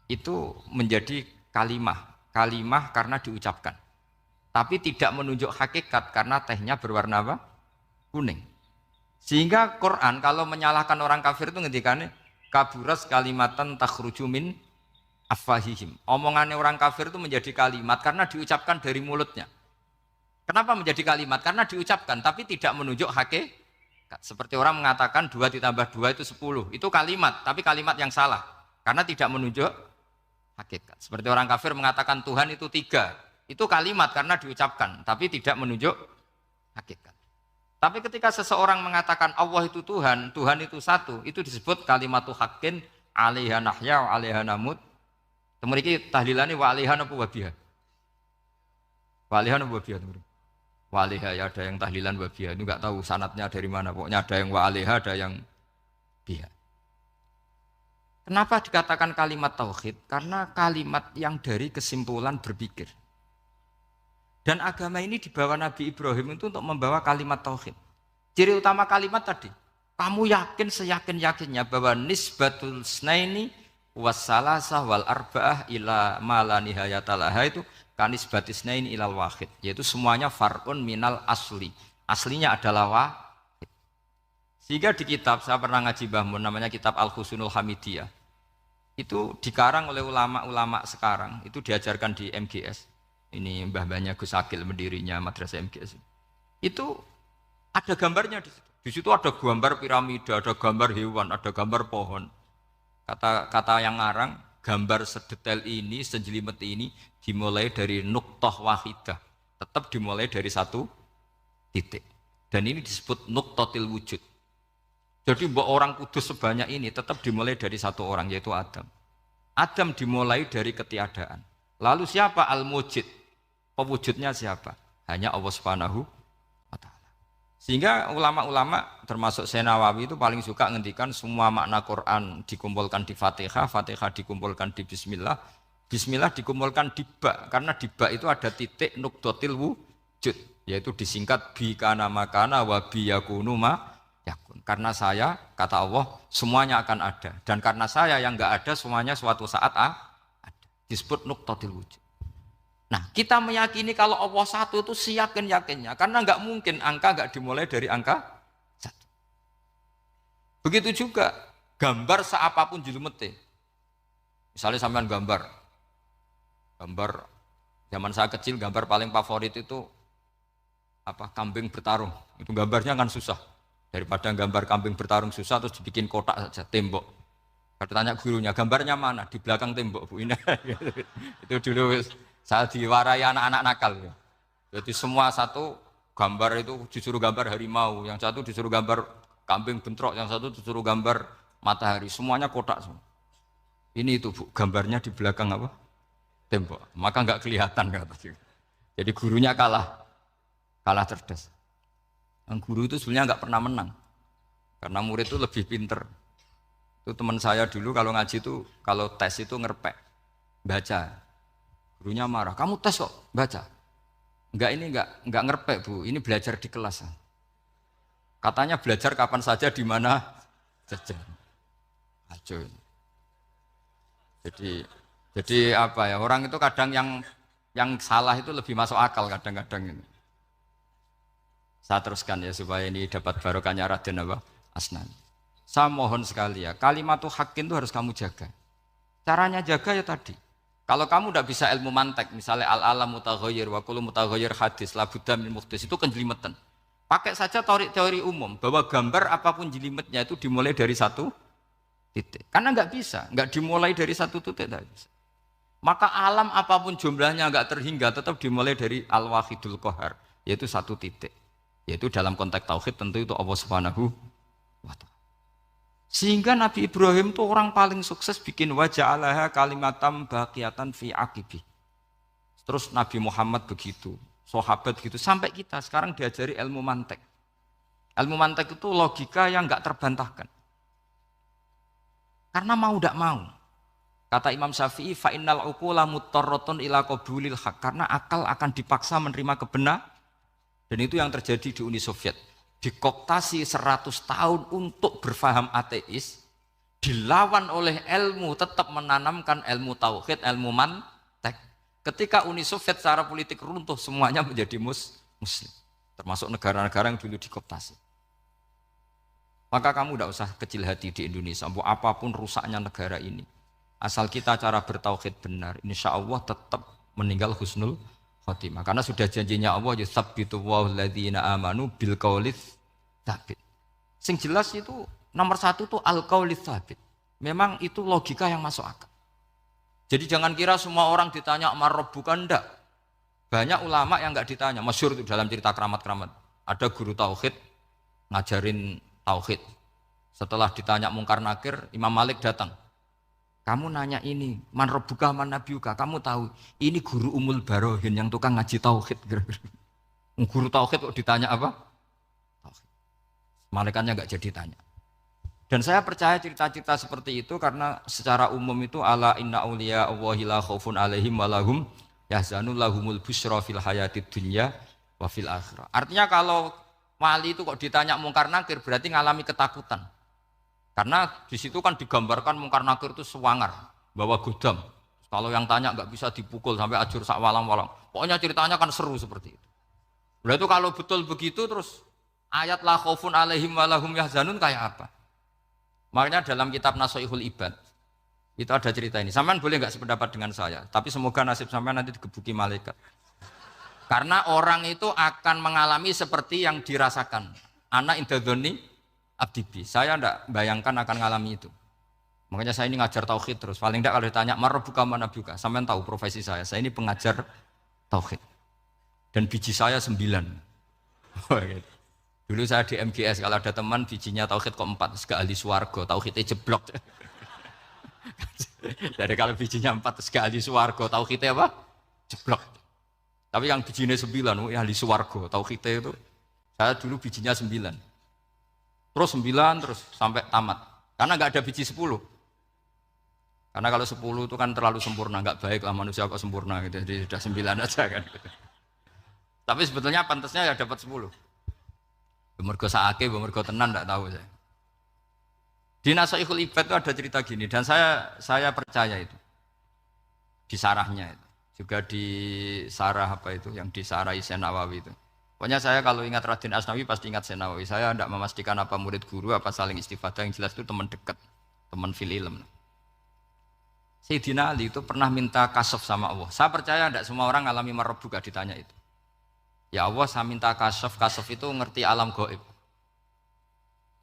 Itu menjadi kalimah. Kalimah karena diucapkan. Tapi tidak menunjuk hakikat karena tehnya berwarna apa? Kuning. Sehingga Quran kalau menyalahkan orang kafir itu ngendikannya kaburas kalimatan takhruju min afwahihim. Omongannya orang kafir itu menjadi kalimat karena diucapkan dari mulutnya. Kenapa menjadi kalimat? Karena diucapkan tapi tidak menunjuk hakikat. Seperti orang mengatakan 2 ditambah 2 itu 10. Itu kalimat, tapi kalimat yang salah. Karena tidak menunjuk hakikat. Seperti orang kafir mengatakan Tuhan itu 3. Itu kalimat karena diucapkan, tapi tidak menunjuk hakikat. Tapi ketika seseorang mengatakan Allah itu Tuhan, Tuhan itu satu, itu disebut kalimatu haqqin 'alaiha nahya wa 'alaiha namut. Temriki tahlilane wa 'alaiha napa wa biha. Wa 'alaiha napa wa biha. Wa 'alaiha ya ada yang tahlilan wa biha. Itu enggak tahu sanadnya dari mana. Pokoknya ada yang wa 'alaiha, ada yang biha. Kenapa dikatakan kalimat tauhid? Karena kalimat yang dari kesimpulan berpikir. Dan agama ini dibawa Nabi Ibrahim itu untuk membawa kalimat tauhid. Ciri utama kalimat tadi, kamu yakin seyakin-yakinnya bahwa nisbatul snaini wassalasah wal arba'ah ila ma la nihayata laha itu kanisbatis snaini ilal wahid, yaitu semuanya far'un minal asli. Aslinya adalah wahid. Sehingga di kitab, saya pernah ngaji Mbah Mun, namanya kitab Al-Husunul Hamidiyah. Itu dikarang oleh ulama-ulama sekarang, itu diajarkan di MGS. Ini mbah-mbahnya Gus Akil pendirinya Madrasah MGS. Itu ada gambarnya di situ. Di situ ada gambar piramida, ada gambar hewan, ada gambar pohon. Kata yang ngarang, gambar sedetail ini, sejelimet ini dimulai dari nuqtah wahidah. Tetap dimulai dari satu titik. Dan ini disebut nuqtatil wujud. Jadi orang kudus sebanyak ini tetap dimulai dari satu orang, yaitu Adam. Adam dimulai dari ketiadaan. Lalu siapa al-mujid? Pewujudnya siapa? Hanya Allah Subhanahu wa ta'ala. Sehingga ulama-ulama termasuk Syekh Nawawi itu paling suka ngendikan semua makna Quran dikumpulkan di Fatihah, Fatihah dikumpulkan di Bismillah, Bismillah dikumpulkan di ba, karena di ba itu ada titik nuqtatil wujud, yaitu disingkat bi kana makana wa bi yakunu ma yakun. Karena saya, kata Allah, semuanya akan ada. Dan karena saya yang enggak ada, semuanya suatu saat ada. Disebut nuqtatil wujud. Nah, kita meyakini kalau Allah satu itu seyakin-yakinnya. Karena enggak mungkin angka enggak dimulai dari angka satu. Begitu juga gambar seapapun jilumete. Misalnya sampean gambar zaman saya kecil, gambar paling favorit itu apa? Kambing bertarung. Itu gambarnya kan susah. Daripada gambar kambing bertarung susah terus dibikin kotak saja, tembok. Kalau tanya gurunya, gambarnya mana? Di belakang tembok, Bu. Ini itu dulu saya diwarai anak-anak nakal. Jadi semua satu gambar itu disuruh gambar harimau, yang satu disuruh gambar kambing bentrok, yang satu disuruh gambar matahari. Semuanya kotak semua. Ini itu, Bu, gambarnya di belakang apa? Tembok. Maka nggak kelihatan kata. Jadi gurunya kalah cerdas. Yang guru itu sebenarnya nggak pernah menang, karena murid itu lebih pinter. Itu teman saya dulu kalau ngaji itu, kalau tes itu ngerpek, baca. Gurunya marah, kamu tes kok baca? Enggak ngerpek, Bu, ini belajar di kelas. Katanya belajar kapan saja, di mana saja. Ajo. Jadi apa ya, orang itu kadang yang salah itu lebih masuk akal kadang-kadang ini. Saya teruskan ya supaya ini dapat barokahnya Raden apa? Asnan. Saya mohon sekali ya, kalimatul haqqin itu harus kamu jaga. Caranya jaga ya tadi. Kalau kamu tidak bisa ilmu mantek, misalnya al-alam mutaghayyir wa kullu mutaghayyir hadis la budda min muhdits, itu kenjelimetan. Pakai saja teori umum bahwa gambar apapun jelimetnya itu dimulai dari satu titik. Karena nggak bisa, nggak dimulai dari satu titik tidak bisa. Maka alam apapun jumlahnya nggak terhingga tetap dimulai dari al-wahidul qahar, yaitu satu titik. Yaitu dalam konteks tauhid tentu itu Allah Subhanahu wa ta'ala. Sehingga Nabi Ibrahim itu orang paling sukses bikin waja'alaha kalimatam baqiyatan fi aqibi. Terus Nabi Muhammad begitu, sahabat begitu, sampai kita sekarang diajari ilmu mantek. Ilmu mantek itu logika yang enggak terbantahkan. Karena mau tidak mau. Kata Imam Syafi'i, fa innal uqula muttarratun ila qabulil haq, karena akal akan dipaksa menerima kebenaran. Dan itu yang terjadi di Uni Soviet. Dikooptasi 100 tahun untuk berfaham ateis, dilawan oleh ilmu, tetap menanamkan ilmu tauhid, ilmu mantek. Ketika Uni Soviet secara politik runtuh, semuanya menjadi muslim. Termasuk negara-negara yang dulu dikooptasi. Maka kamu tidak usah kecil hati di Indonesia, apapun rusaknya negara ini. Asal kita cara bertauhid benar, insya Allah tetap meninggal husnul khotimah. Karena sudah janjinya Allah yusabbitu Allahu alladziina aamanu bil qaulis tsabit. Sing jelas itu nomor satu tuh al qaulis tsabit. Memang itu logika yang masuk akal. Jadi jangan kira semua orang ditanya marabbuka, ndak. Banyak ulama yang enggak ditanya. Masyhur itu dalam cerita keramat-keramat. Ada guru tauhid ngajarin tauhid. Setelah ditanya mungkar nakir, Imam Malik datang. Kamu nanya ini, man rabbuka man nabiyuka, kamu tahu ini guru Umul Barohin yang tukang ngaji tauhid. Guru tauhid kok ditanya apa? Tauhid. Malaikatnya enggak jadi tanya. Dan saya percaya cerita-cerita seperti itu karena secara umum itu ala inna auliya Allahi la khaufun alaihim walahum yahzanun lahumul busyra fil hayatid dunya wa fil akhirah. Artinya kalau wali itu kok ditanya mungkar nakir berarti ngalami ketakutan. Karena di situ kan digambarkan mungkar nakir itu sewangar, bawa godam. Kalau yang tanya nggak bisa dipukul sampai ajur sak walang-walang. Pokoknya ceritanya kan seru seperti itu. Berarti kalau betul begitu terus ayat la khaufun alaihim walahum yahzanun kayak apa? Makanya dalam kitab Nashihul Ibad itu ada cerita ini. Sampean boleh nggak sependapat dengan saya, tapi semoga nasib sampean nanti digebuki malaikat. Karena orang itu akan mengalami seperti yang dirasakan. Ana indadzoni abdibi. Saya enggak bayangkan akan mengalami itu. Makanya saya ini ngajar tauhid terus. Paling enggak kalau ditanya marabbuka man nabiyuka, sampean tahu profesi saya. Saya ini pengajar tauhid. Dan biji saya 9. Gitu. Dulu saya di MGS, kalau ada teman bijinya tauhid kok 4, terus gak ahli swarga, tauhidnya jeblok. Jadi kalau bijinya 4, terus gak ahli swarga, tauhidnya apa? Jeblok. Tapi yang bijinya 9, ahli swarga, tauhidnya itu, saya dulu bijinya 9. Terus 9, terus sampai tamat. Karena gak ada biji 10. Karena kalau 10 itu kan terlalu sempurna, gak baik lah manusia kok sempurna gitu. Jadi sudah 9 aja kan. Tapi sebetulnya pantasnya ya dapat 10. Mergo saake, mergo tenan enggak tahu saya. Di Nashihul Ibad itu ada cerita gini dan saya percaya itu. Di sarahnya itu. Juga di sarah apa itu yang disarai Syekh Nawawi itu. Pokoknya saya kalau ingat Raden Asnawi pasti ingat Syekh Nawawi. Saya enggak memastikan apa murid guru apa saling istifadah, yang jelas itu teman dekat, teman fil ilm. Sayyidina Ali itu pernah minta kasaf sama Allah. Saya percaya enggak semua orang ngalami marabbuka ditanya itu. Ya Allah, saya minta kasaf itu ngerti alam gaib.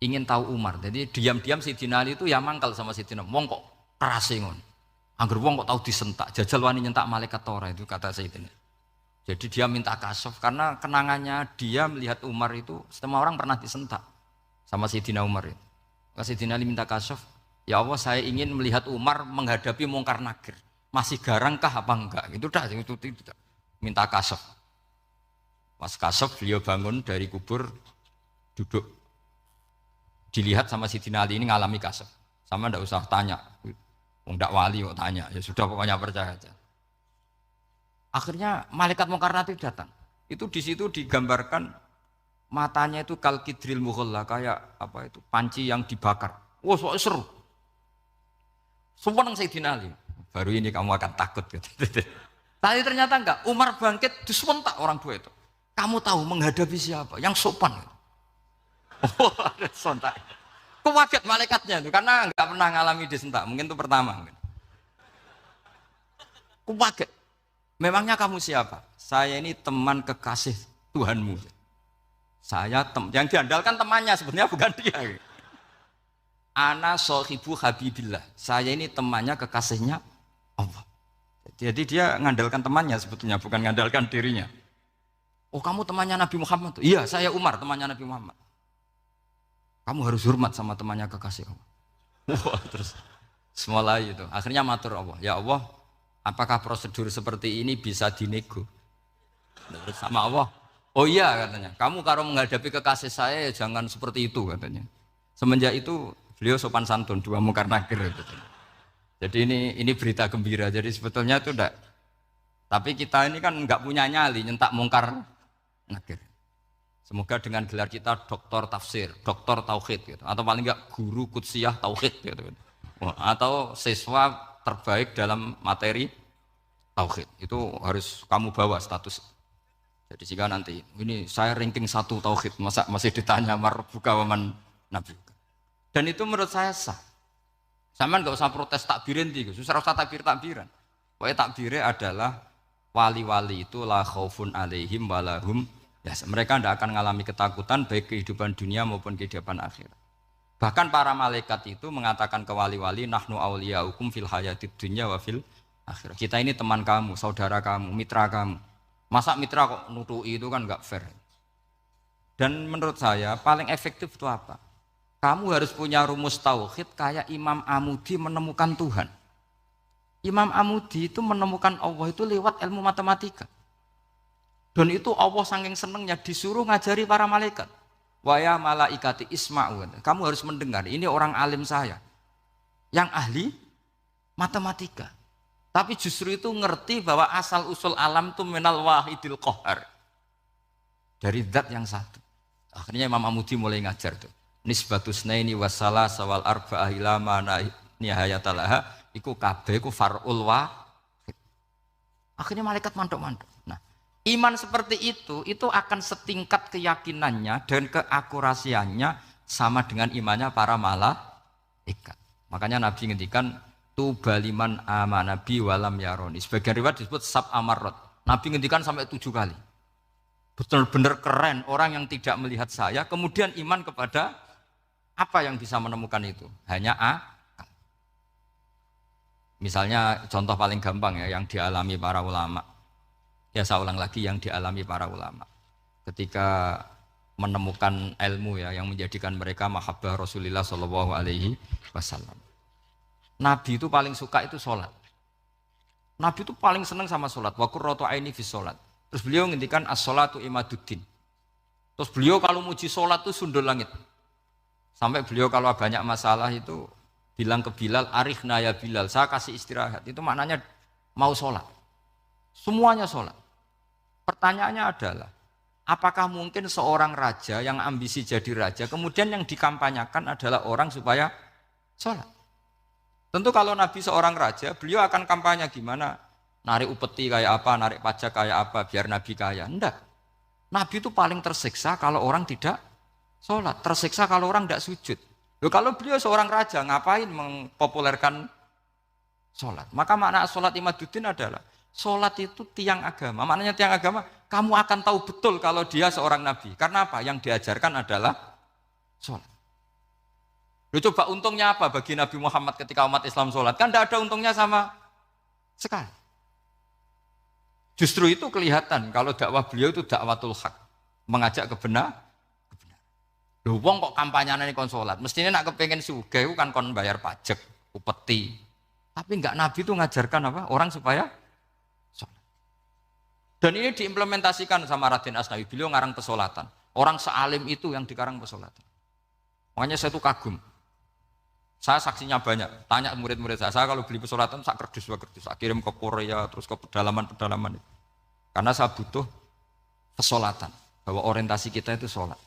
Ingin tahu Umar. Jadi diam-diam Sayyidina Ali itu ya mangkal sama Sayyidina. Wong kok kerase ngono. Angger wong kok tahu disentak, jajal wani nyentak malaikat ora itu kata Sayyidina. Jadi dia minta kasaf karena kenangannya dia melihat Umar itu semua orang pernah disentak sama Sayyidina Umar itu. Maka Sayyidina Ali minta kasaf, ya Allah saya ingin melihat Umar menghadapi mungkar nakir. Masih garangkah apa enggak? Itu dah itu minta kasaf. Pas kasaf beliau bangun dari kubur, duduk, dilihat sama Sayyidina Ali ini ngalami kasaf. Sama ndak usah tanya, ndak wali kok tanya, ya sudah pokoknya percaya aja. Akhirnya malaikat mungkar nakir datang. Itu di situ digambarkan matanya itu kalkidril mughalla, kayak apa itu panci yang dibakar. Wah soalnya seru. Semua nang Sayyidina Ali. Baru ini kamu akan takut. Gitu. Tapi ternyata enggak. Umar bangkit disewentak orang dua itu. Kamu tahu menghadapi siapa? Yang sopan. Oh, ada sontak. Kewaget malaikatnya itu karena enggak pernah ngalami disentak. Mungkin itu pertama. Kewaget. Memangnya kamu siapa? Saya ini teman kekasih Tuhanmu. Saya yang diandalkan temannya sebenarnya bukan dia. Ana sohibu habibillah. Saya ini temannya kekasihnya Allah. Jadi dia ngandalkan temannya sebetulnya bukan ngandalkan dirinya. Oh kamu temannya Nabi Muhammad? Iya saya Umar temannya Nabi Muhammad. Kamu harus hormat sama temannya kekasih Allah. Wah terus mulai itu. Akhirnya matur Allah. Ya Allah, apakah prosedur seperti ini bisa dinego? Terus sama Allah. Oh iya katanya. Kamu kalau menghadapi kekasih saya ya jangan seperti itu katanya. Semenjak itu beliau sopan santun dua mungkar nakir. Katanya. Jadi ini berita gembira. Jadi sebetulnya itu enggak. Tapi kita ini kan enggak punya nyali nyentak mungkar nakir. Semoga dengan gelar kita doktor tafsir, doktor tauhid gitu. Atau paling enggak guru kutsiyah tauhid gitu. Atau siswa terbaik dalam materi tauhid. Itu harus kamu bawa status. Jadi jika nanti ini saya ranking 1 tauhid, masa masih ditanya marbuka waman nabi. Dan itu menurut saya sah. Sama enggak usah protes takbirin gitu. Susah usah takbiran. Pokoknya takbirnya adalah wali-wali itu la khaufun alaihim walahum ya, mereka tidak akan mengalami ketakutan baik kehidupan dunia maupun kehidupan akhirat. Bahkan para malaikat itu mengatakan ke wali-wali, nahnu awliyaukum fil hayatid dunya wa fil akhirah. Kita ini teman kamu, saudara kamu, mitra kamu. Masa mitra kok nutui, itu kan enggak fair. Dan menurut saya paling efektif itu apa? Kamu harus punya rumus tauhid kayak Imam Amudi menemukan Tuhan. Imam Amudi itu menemukan Allah itu lewat ilmu matematika. Dan itu Allah saking senengnya disuruh ngajari para malaikat. Wa ya malaikati isma'u. Kamu harus mendengar, ini orang alim saya yang ahli matematika. Tapi justru itu ngerti bahwa asal usul alam itu minal wahidil qahar. Dari zat yang satu. Akhirnya Imam Amudi mulai ngajar tuh. Nisbatus naini wassalah sawal arba'ah ila mana nihayatalaha iku kabeh iku far'ul wahid. Akhirnya malaikat mantuk-mantuk. Nah, iman seperti itu akan setingkat keyakinannya dan keakurasiannya sama dengan imannya para malaikat. Makanya Nabi ngendikan tubaliman amanabi walam yaroni. Sebagian riwayat disebut sab amarot. Nabi ngendikan sampai 7 kali. Benar-benar keren orang yang tidak melihat saya kemudian iman kepada apa yang bisa menemukan itu? Hanya akal. Misalnya contoh paling gampang ya yang dialami para ulama. Ya saya ulang lagi yang dialami para ulama. Ketika menemukan ilmu ya yang menjadikan mereka mahabbah Rasulullah sallallahu alaihi wasallam. Nabi itu paling suka itu sholat. Nabi itu paling senang sama sholat. Wa qurratu aini fi sholat. Terus beliau ngendikan as-sholatu imaduddin. Terus beliau kalau muji sholat itu sundul langit. Sampai beliau kalau banyak masalah itu bilang ke Bilal, arikhna ya Bilal, saya kasih istirahat. Itu maknanya mau sholat. Semuanya sholat. Pertanyaannya adalah, apakah mungkin seorang raja yang ambisi jadi raja, kemudian yang dikampanyakan adalah orang supaya sholat? Tentu kalau Nabi seorang raja, beliau akan kampanye gimana? Narik upeti kayak apa, narik pajak kayak apa, biar Nabi kaya. Enggak. Nabi itu paling tersiksa kalau orang tidak sholat. Tersiksa kalau orang tidak sujud. Loh, kalau beliau seorang raja, ngapain mempopulerkan sholat? Maka makna sholat imaduddin adalah, sholat itu tiang agama. Maknanya tiang agama, kamu akan tahu betul kalau dia seorang Nabi. Karena apa? Yang diajarkan adalah sholat. Loh, coba untungnya apa bagi Nabi Muhammad ketika umat Islam sholat? Kan tidak ada untungnya sama sekali. Justru itu kelihatan kalau dakwah beliau itu dakwatul haq, mengajak kebenaran. Loh, wong kok kampanyane kon salat, mestinya nak kepengen sugih kan kon bayar pajak, upeti. Tapi enggak, Nabi itu ngajarkan apa? Orang supaya salat. Dan ini diimplementasikan sama Raden Asnawi, beliau ngarang pesolatan. Orang sealim itu yang dikarang pesolatan. Makanya saya itu kagum. Saya saksinya banyak, tanya murid-murid saya kalau beli pesolatan saya kerdus, saya kirim ke Korea, terus ke pedalaman-pedalaman itu. Karena saya butuh pesolatan, bahwa orientasi kita itu sholat.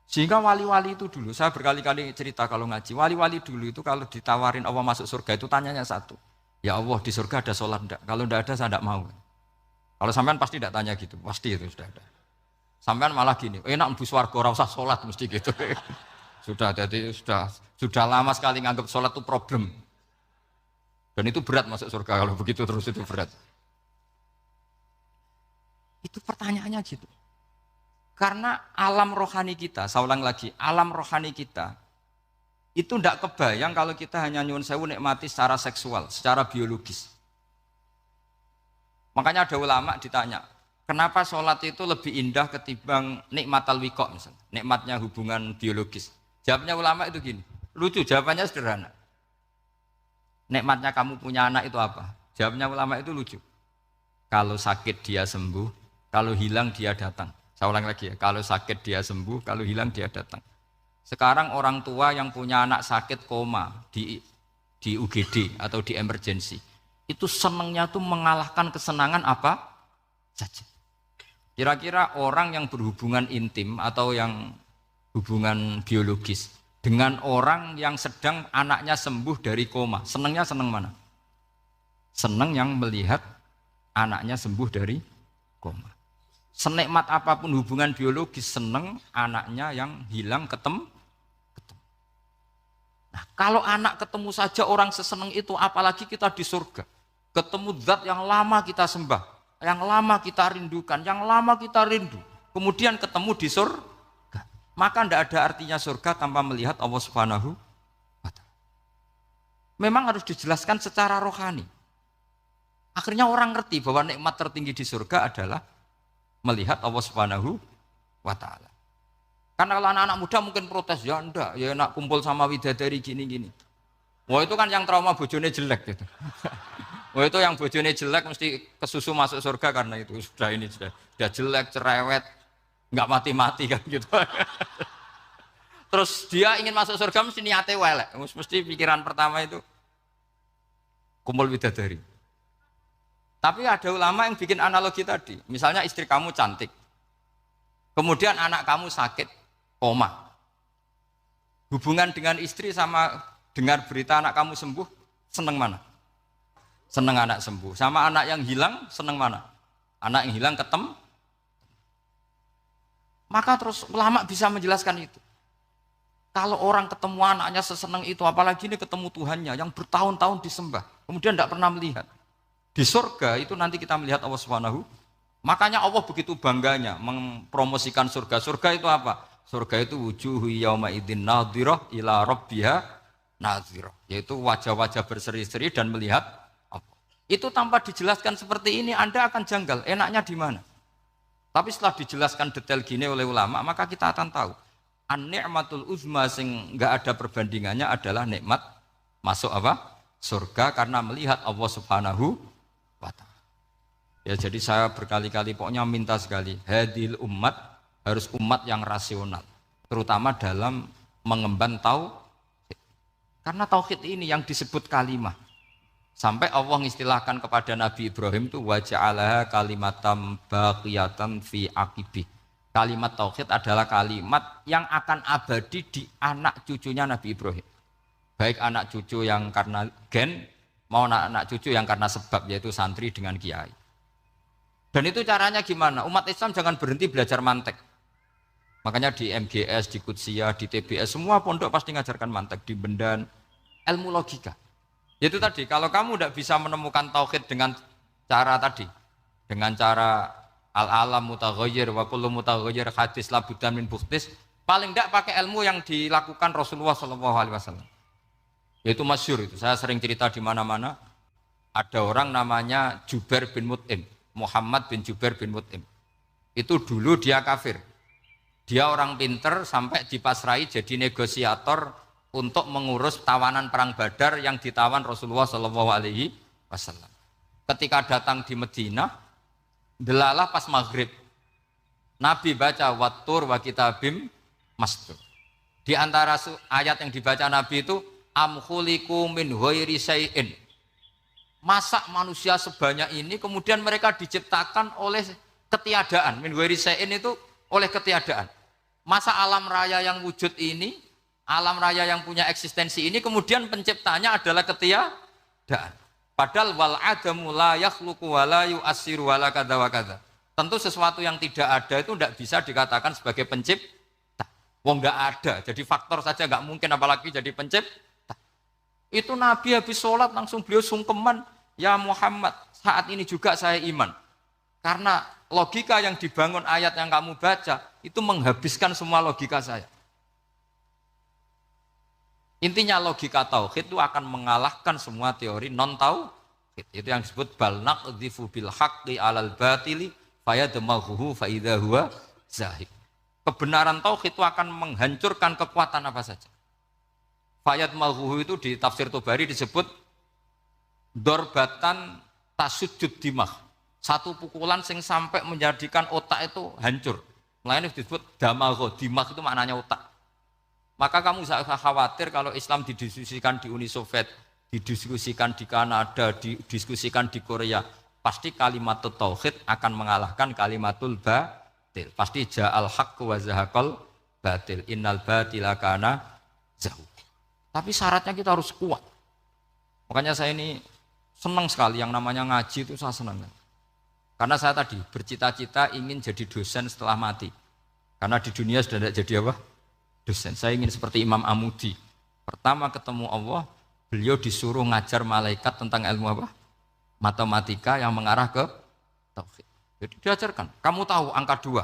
Sehingga wali-wali itu dulu, saya berkali-kali cerita kalau ngaji, wali-wali dulu itu kalau ditawarin Allah masuk surga itu tanyanya satu, ya Allah di surga ada sholat enggak? Kalau enggak ada saya enggak mau. Kalau sampean pasti enggak tanya gitu, pasti itu sudah ada. Sampean malah gini, enak mlebu swarga ora usah sholat mesti gitu. Sudah, jadi sudah lama sekali nganggap sholat itu problem. Dan itu berat masuk surga, kalau begitu terus itu berat. Itu pertanyaannya gitu. Karena alam rohani kita, saya ulang lagi, alam rohani kita, itu tidak kebayang kalau kita hanya nyuwun sewu nikmati secara seksual, secara biologis. Makanya ada ulama ditanya, kenapa sholat itu lebih indah ketimbang nikmatal wiqo misalnya, nikmatnya hubungan biologis. Jawabnya ulama itu gini, lucu, jawabannya sederhana. Nikmatnya kamu punya anak itu apa? Jawabnya ulama itu lucu. Kalau sakit dia sembuh, kalau hilang dia datang. Saya ulang lagi ya, kalau sakit dia sembuh, kalau hilang dia datang. Sekarang orang tua yang punya anak sakit koma di UGD atau di emergency, itu senangnya tuh mengalahkan kesenangan apa saja. Kira-kira orang yang berhubungan intim atau yang hubungan biologis dengan orang yang sedang anaknya sembuh dari koma, senangnya senang mana? Senang yang melihat anaknya sembuh dari koma. Senikmat apapun hubungan biologis, senang anaknya yang hilang ketemu. Nah, kalau anak ketemu saja orang sesenang itu, apalagi kita di surga. ketemu zat yang lama kita sembah, yang lama kita rindukan, yang lama kita rindu, kemudian ketemu di surga, maka tidak ada artinya surga tanpa melihat Allah Subhanahu wa Ta'ala. Memang harus dijelaskan secara rohani. Akhirnya orang ngerti bahwa nikmat tertinggi di surga adalah melihat Allah Subhanahu wa Ta'ala. Karena kalau anak-anak muda mungkin protes, ya enggak, ya enak kumpul sama widadari gini-gini. Wah itu kan yang trauma bojone jelek gitu. Wah itu yang bojone jelek mesti kesusu masuk surga karena itu sudah jelek, cerewet, nggak mati-mati kan gitu. Terus dia ingin masuk surga mesti niatnya welek, mesti pikiran pertama itu kumpul widadari. Tapi ada ulama yang bikin analogi tadi, misalnya istri kamu cantik, kemudian anak kamu sakit, koma. Hubungan dengan istri sama dengar berita anak kamu sembuh, seneng mana? Seneng anak sembuh. Sama anak yang hilang, seneng mana? Anak yang hilang ketemu. Maka terus ulama bisa menjelaskan itu. Kalau orang ketemu anaknya seseneng itu, apalagi ini ketemu Tuhannya yang bertahun-tahun disembah, kemudian tidak pernah melihat. Di surga itu nanti kita melihat Allah Subhanahu. Makanya Allah begitu bangganya mempromosikan surga. Surga itu apa? Surga itu wujuhu yauma idzin nadhirah ila rabbiha nadhirah, yaitu wajah-wajah berseri-seri dan melihat apa. Itu tanpa dijelaskan seperti ini Anda akan janggal, enaknya di mana? Tapi setelah dijelaskan detail gini oleh ulama, maka kita akan tahu an-ni'matul uzma sing enggak ada perbandingannya adalah nikmat masuk apa? Surga karena melihat Allah Subhanahu wa Ta'ala. Ya jadi saya berkali-kali pokoknya minta sekali, hadil umat harus umat yang rasional, terutama dalam mengemban tauhid. Karena tauhid ini yang disebut kalimah. Sampai Allah mengistilahkan kepada Nabi Ibrahim itu waja'alaha kalimatam baqiyatan fi aqibih. Kalimat tauhid adalah kalimat yang akan abadi di anak cucunya Nabi Ibrahim. Baik anak cucu yang karena gen, mau anak cucu yang karena sebab, yaitu santri dengan kiai. Dan itu caranya gimana? Umat Islam jangan berhenti belajar mantek. Makanya di MGS, di Qudsiyah, di TBS, semua pondok pasti ngajarkan mantek, di Bendan, ilmu logika. Itu tadi, kalau kamu tidak bisa menemukan tauhid dengan cara tadi, dengan cara al-alam mutaghayyir wa kullu mutaghayyir hadis labudan min buktis, paling tidak pakai ilmu yang dilakukan Rasulullah SAW. Yaitu masyhur itu, saya sering cerita di mana-mana. Ada orang namanya Jubair bin Mut'im, Muhammad bin Jubair bin Mut'im. Itu dulu dia kafir. Dia orang pinter sampai dipasrai jadi negosiator untuk mengurus tawanan perang Badar yang ditawan Rasulullah SAW. Ketika datang di Madinah, delalah pas maghrib, Nabi baca wattur wa kitabim mastur. Di antara ayat yang dibaca Nabi itu am khuliqu min ghairi syai'in. Masa manusia sebanyak ini kemudian mereka diciptakan oleh ketiadaan. Min ghairi syai'in itu oleh ketiadaan. Masa alam raya yang wujud ini, alam raya yang punya eksistensi ini, kemudian penciptanya adalah ketiadaan. Padahal wal adamu la yakhluqu wa la yu'assiru wa la kadza wa kadza. Tentu sesuatu yang tidak ada itu tidak bisa dikatakan sebagai pencipta. Wong enggak ada, jadi faktor saja enggak mungkin apalagi jadi pencipta. Itu Nabi habis sholat langsung beliau sungkeman, ya Muhammad, saat ini juga saya iman. Karena logika yang dibangun ayat yang kamu baca itu menghabiskan semua logika saya. Intinya logika tauhid itu akan mengalahkan semua teori non tauhid. Itu yang disebut bal naqdhifu bil haqqi 'alal batili fayadmaghuhu fa idza huwa zahid. Kebenaran tauhid itu akan menghancurkan kekuatan apa saja. Fayadmaghuhu itu di tafsir Tobari disebut dorbatan tasujud dimah. Satu pukulan sing sampai menjadikan otak itu hancur. Lainnya disebut damagho, dimah itu maknanya otak. Maka kamu usah khawatir kalau Islam didiskusikan di Uni Soviet, didiskusikan di Kanada, didiskusikan di Korea, pasti kalimat tauhid akan mengalahkan kalimatul batil. Pasti ja'al haqqu wa zahaqal batil. Innal batila kana zahuq. Tapi syaratnya kita harus kuat. Makanya saya ini senang sekali yang namanya ngaji itu saya senang. Karena saya tadi bercita-cita ingin jadi dosen setelah mati. Karena di dunia sudah tidak jadi apa? Dosen. Saya ingin seperti Imam Amudi. Pertama ketemu Allah, beliau disuruh ngajar malaikat tentang ilmu apa? matematika yang mengarah ke tauhid. Jadi diajarkan, kamu tahu angka 2,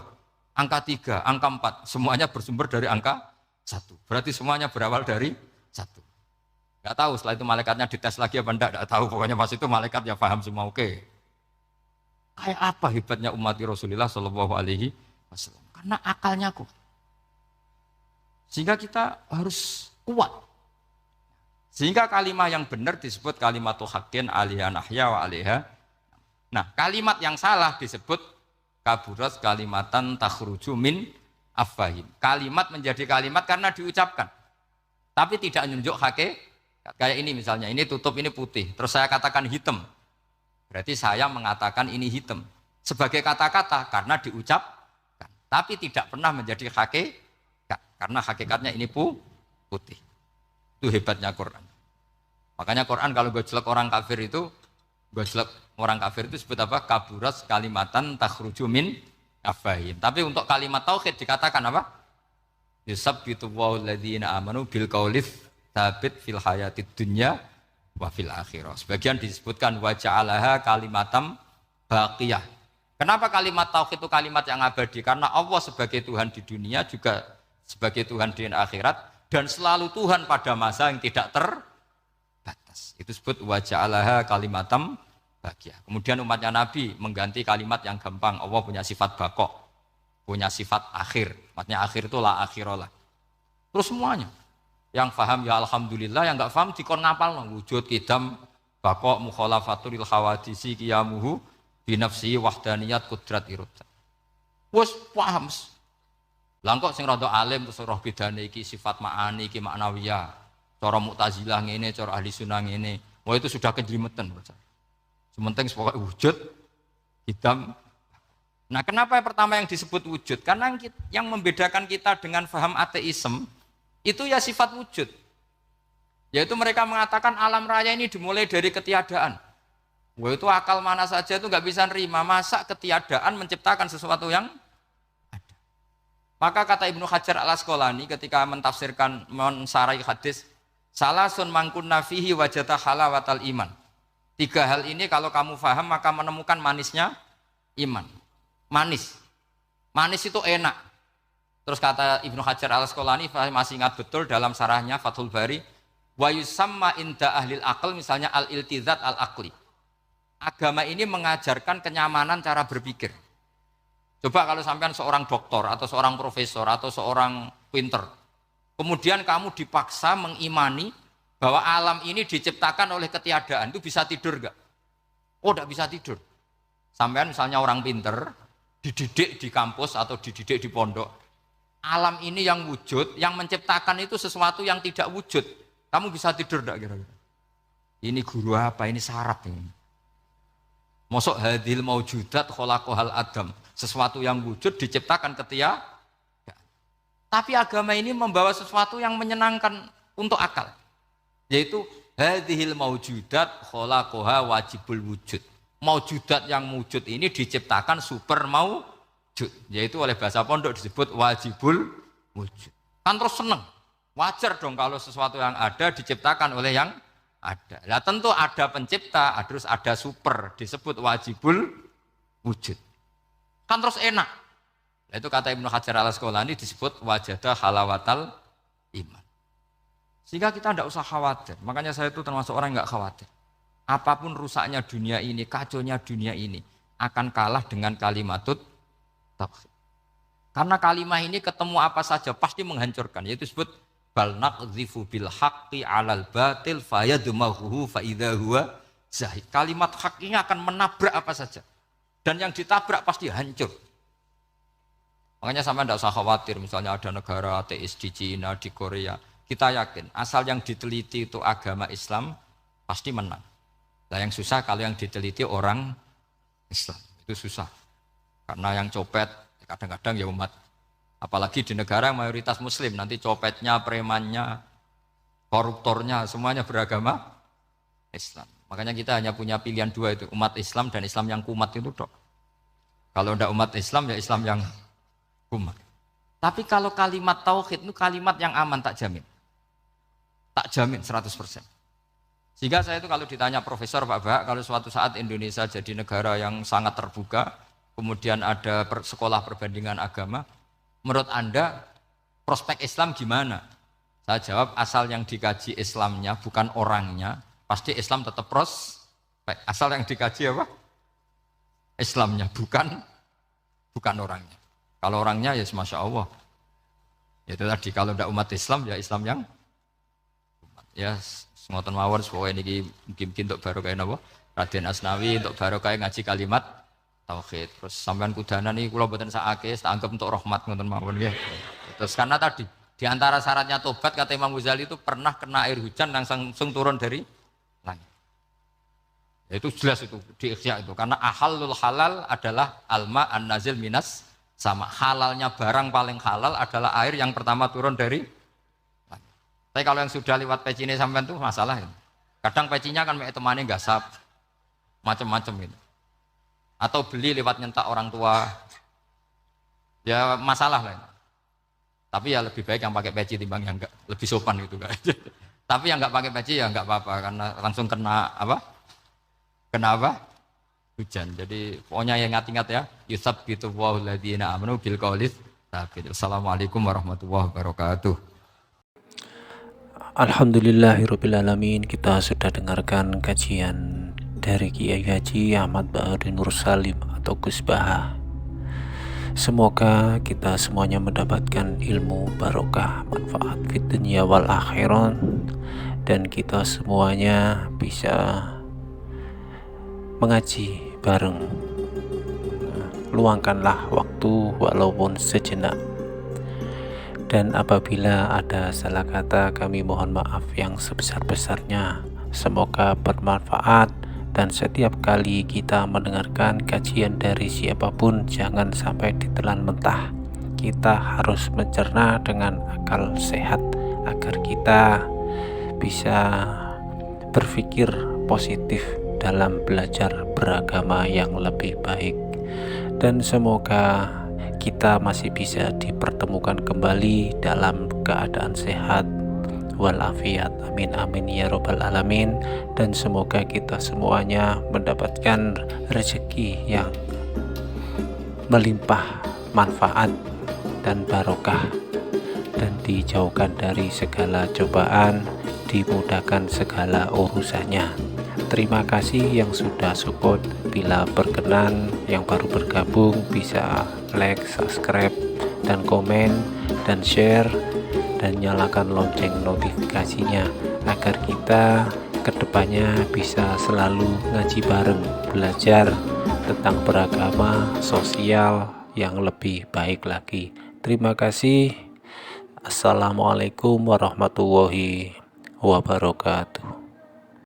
angka 3, angka 4, semuanya bersumber dari angka 1. Berarti semuanya berawal dari 1. Enggak tahu setelah itu malaikatnya dites lagi apa enggak tahu. Pokoknya pas itu malaikat ya paham semua, oke. Kayak apa hebatnya umat Rasulullah Shallallahu Alaihi Wasallam? Karena akalnya kuat. Sehingga kita harus kuat. Sehingga kalimat yang benar disebut kalimatul haqqin alaiha nahya wa alaiha. Nah, kalimat yang salah disebut kaburat kalimatan takhruju min afwahim. Kalimat menjadi kalimat karena diucapkan. Tapi tidak menunjuk hakikat. Kayak ini misalnya, ini tutup, ini putih. Terus saya katakan hitam. Berarti saya mengatakan ini hitam. Sebagai kata-kata karena diucapkan. Tapi tidak pernah menjadi hakikat. Karena hakikatnya ini putih. Itu hebatnya Quran. Makanya Quran kalau gojlek orang kafir itu, gojlek orang kafir itu sebut apa? Kaburas kalimatan takhruju min afwahim. Tapi untuk kalimat tauhid dikatakan apa? Yusabbitu walladzina amanu bil qaulif tsabit fil hayatid dunya wa fil akhirah. Sebagian disebutkan wa ja'alaha kalimatam baqiyah. Kenapa kalimat tauhid itu kalimat yang abadi? Karena Allah sebagai Tuhan di dunia juga sebagai Tuhan di akhirat dan selalu Tuhan pada masa yang tidak terbatas. Itu disebut wa ja'alaha kalimatam baqiyah. Kemudian umatnya Nabi mengganti kalimat yang gampang. Allah punya sifat baqo, punya sifat akhir. Maksudnya akhir itu la akhirolah. Terus semuanya. Yang paham ya alhamdulillah, yang enggak paham dikon ngapal wujud kidam baqo mukhalafatul hawadisi qiyamuhu binafsi wahdaniyat kudrat irada. Wes paham. Lah kok sing rada alim terus roh bedane iki sifat ma'ani iki maknawiyah. Cara Mu'tazilah ngene, cara ahli sunnah ngene. Wah itu sudah kejelimetan. Sementing pokoknya wujud hitam. Nah, kenapa yang pertama yang disebut wujud? Karena yang membedakan kita dengan paham ateisme itu ya sifat wujud. Yaitu mereka mengatakan alam raya ini dimulai dari ketiadaan. Wah itu akal mana saja itu nggak bisa nerima. Masa ketiadaan menciptakan sesuatu yang ada. Maka kata Ibnu Hajar al-Asqalani ketika mentafsirkan mensarai hadis, salasun mangkunna fihi wajata halawatal iman. 3 hal ini kalau kamu paham maka menemukan manisnya iman. Manis. Manis itu enak. Terus kata Ibnu Hajar al-Asqalani masih ingat betul dalam sarahnya Fathul Bari, wa yusamma inda ahlil aql misalnya al-iltizat al-aqli. Agama ini mengajarkan kenyamanan cara berpikir. Coba kalau sampean seorang doktor atau seorang profesor atau seorang pinter, kemudian kamu dipaksa mengimani bahwa alam ini diciptakan oleh ketiadaan, itu bisa tidur enggak? Oh, enggak bisa tidur. Sampean misalnya orang pinter, dididik di kampus atau dididik di pondok, alam ini yang wujud, yang menciptakan itu sesuatu yang tidak wujud. Kamu bisa tidur enggak kira-kira? Ini guru apa? Ini sarap ini. Mosok hadil maujudat khalaqahal adam, sesuatu yang wujud diciptakan ketiadaan. Tapi agama ini membawa sesuatu yang menyenangkan untuk akal. Yaitu hadhil maujudat khalaqaha wajibul wujud. Maujudat yang wujud ini diciptakan super maujud, yaitu oleh bahasa pondok disebut wajibul wujud. Kan terus seneng. Wajar dong kalau sesuatu yang ada diciptakan oleh yang ada. Nah tentu ada pencipta, terus ada super, disebut wajibul wujud. Kan terus enak. Nah, itu kata Ibnu Hajar al-Asqalani disebut wajadah halawatal iman. Sehingga kita tidak usah khawatir. Makanya saya itu termasuk orang yang nggak khawatir. Apapun rusaknya dunia ini, kacaunya dunia ini, akan kalah dengan kalimatut tauhid. Karena kalimat ini ketemu apa saja pasti menghancurkan. Yaitu disebut bal naqdhifu bil haqqi 'alal batil fayadmaghuhu fa idza huwa zahid. Kalimat hak ini akan menabrak apa saja. Dan yang ditabrak pasti hancur. Makanya sampai tidak usah khawatir misalnya ada negara ateis di Cina, di Korea. Kita yakin asal yang diteliti itu agama Islam pasti menang. Nah yang susah kalau yang diteliti orang Islam. Itu susah. Karena yang copet kadang-kadang ya umat. Apalagi di negara yang mayoritas muslim. Nanti copetnya, premannya, koruptornya semuanya beragama Islam. Makanya kita hanya punya pilihan 2 itu. Umat Islam dan Islam yang kumat itu dok. Kalau tidak umat Islam ya Islam yang kumat. Tapi kalau kalimat tauhid itu kalimat yang aman tak jamin. Tak jamin 100%. Sehingga saya itu kalau ditanya Profesor Pak Bahak, kalau suatu saat Indonesia jadi negara yang sangat terbuka, kemudian ada sekolah perbandingan agama, menurut Anda prospek Islam gimana? Saya jawab, asal yang dikaji Islamnya bukan orangnya, pasti Islam tetap prospek. Asal yang dikaji apa? Islamnya, bukan orangnya. Kalau orangnya ya Masya Allah. Itu tadi, kalau tidak umat Islam, ya Islam yang umat. Ya, ngoten mawon supaya niki mungkin untuk barokah napa Raden Asnawi untuk barokah ngaji kalimat tauhid. Terus sampean kudanan iki kula mboten sakake tak anggap untuk rahmat ngoten mawon nggih. Terus karena tadi di antara syaratnya tobat kata Imam Ghazali itu pernah kena air hujan langsung turun dari langit. Ya, itu jelas itu di Ihya itu karena ahalul halal adalah alma an-nazil minas sama halalnya barang paling halal adalah air yang pertama turun dari. Tapi kalau yang sudah lewat pecinya sampai itu masalah itu. Kadang pecinya kan temannya gasap, macam-macam gitu. Atau beli lewat nyentak orang tua, ya masalah lah. Tapi ya lebih baik yang pakai peci timbang yang enggak, lebih sopan gitu kan. Tapi yang enggak pakai peci ya enggak apa-apa karena langsung kena apa? Kena apa? Hujan. Jadi pokoknya yang ingat-ingat ya, yusabbitu Allahu alladziina aamanu bil qaulis tsabit. Assalamualaikum warahmatullahi wabarakatuh. Alhamdulillahirrabbilalamin. Kita sudah dengarkan kajian dari Kiai Haji Ahmad Ba'ari Nur Salim atau Gus Baha. Semoga kita semuanya mendapatkan ilmu barokah, manfaat fid dunya wal akhirat, dan kita semuanya bisa mengaji bareng. Luangkanlah waktu walaupun sejenak. Dan apabila ada salah kata, kami mohon maaf yang sebesar-besarnya. Semoga bermanfaat, dan setiap kali kita mendengarkan kajian dari siapapun, jangan sampai ditelan mentah. Kita harus mencerna dengan akal sehat agar kita bisa berpikir positif dalam belajar beragama yang lebih baik. Dan semoga kita masih bisa dipertemukan kembali dalam keadaan sehat walafiat, amin amin ya robbal alamin. Dan semoga kita semuanya mendapatkan rezeki yang melimpah manfaat dan barokah, dan dijauhkan dari segala cobaan, dimudahkan segala urusannya. Terima kasih yang sudah support. Bila berkenan, yang baru bergabung bisa like, subscribe, dan komen, dan share, dan nyalakan lonceng notifikasinya agar kita kedepannya bisa selalu ngaji bareng, belajar tentang beragama sosial yang lebih baik lagi. Terima kasih. Assalamualaikum warahmatullahi wabarakatuh.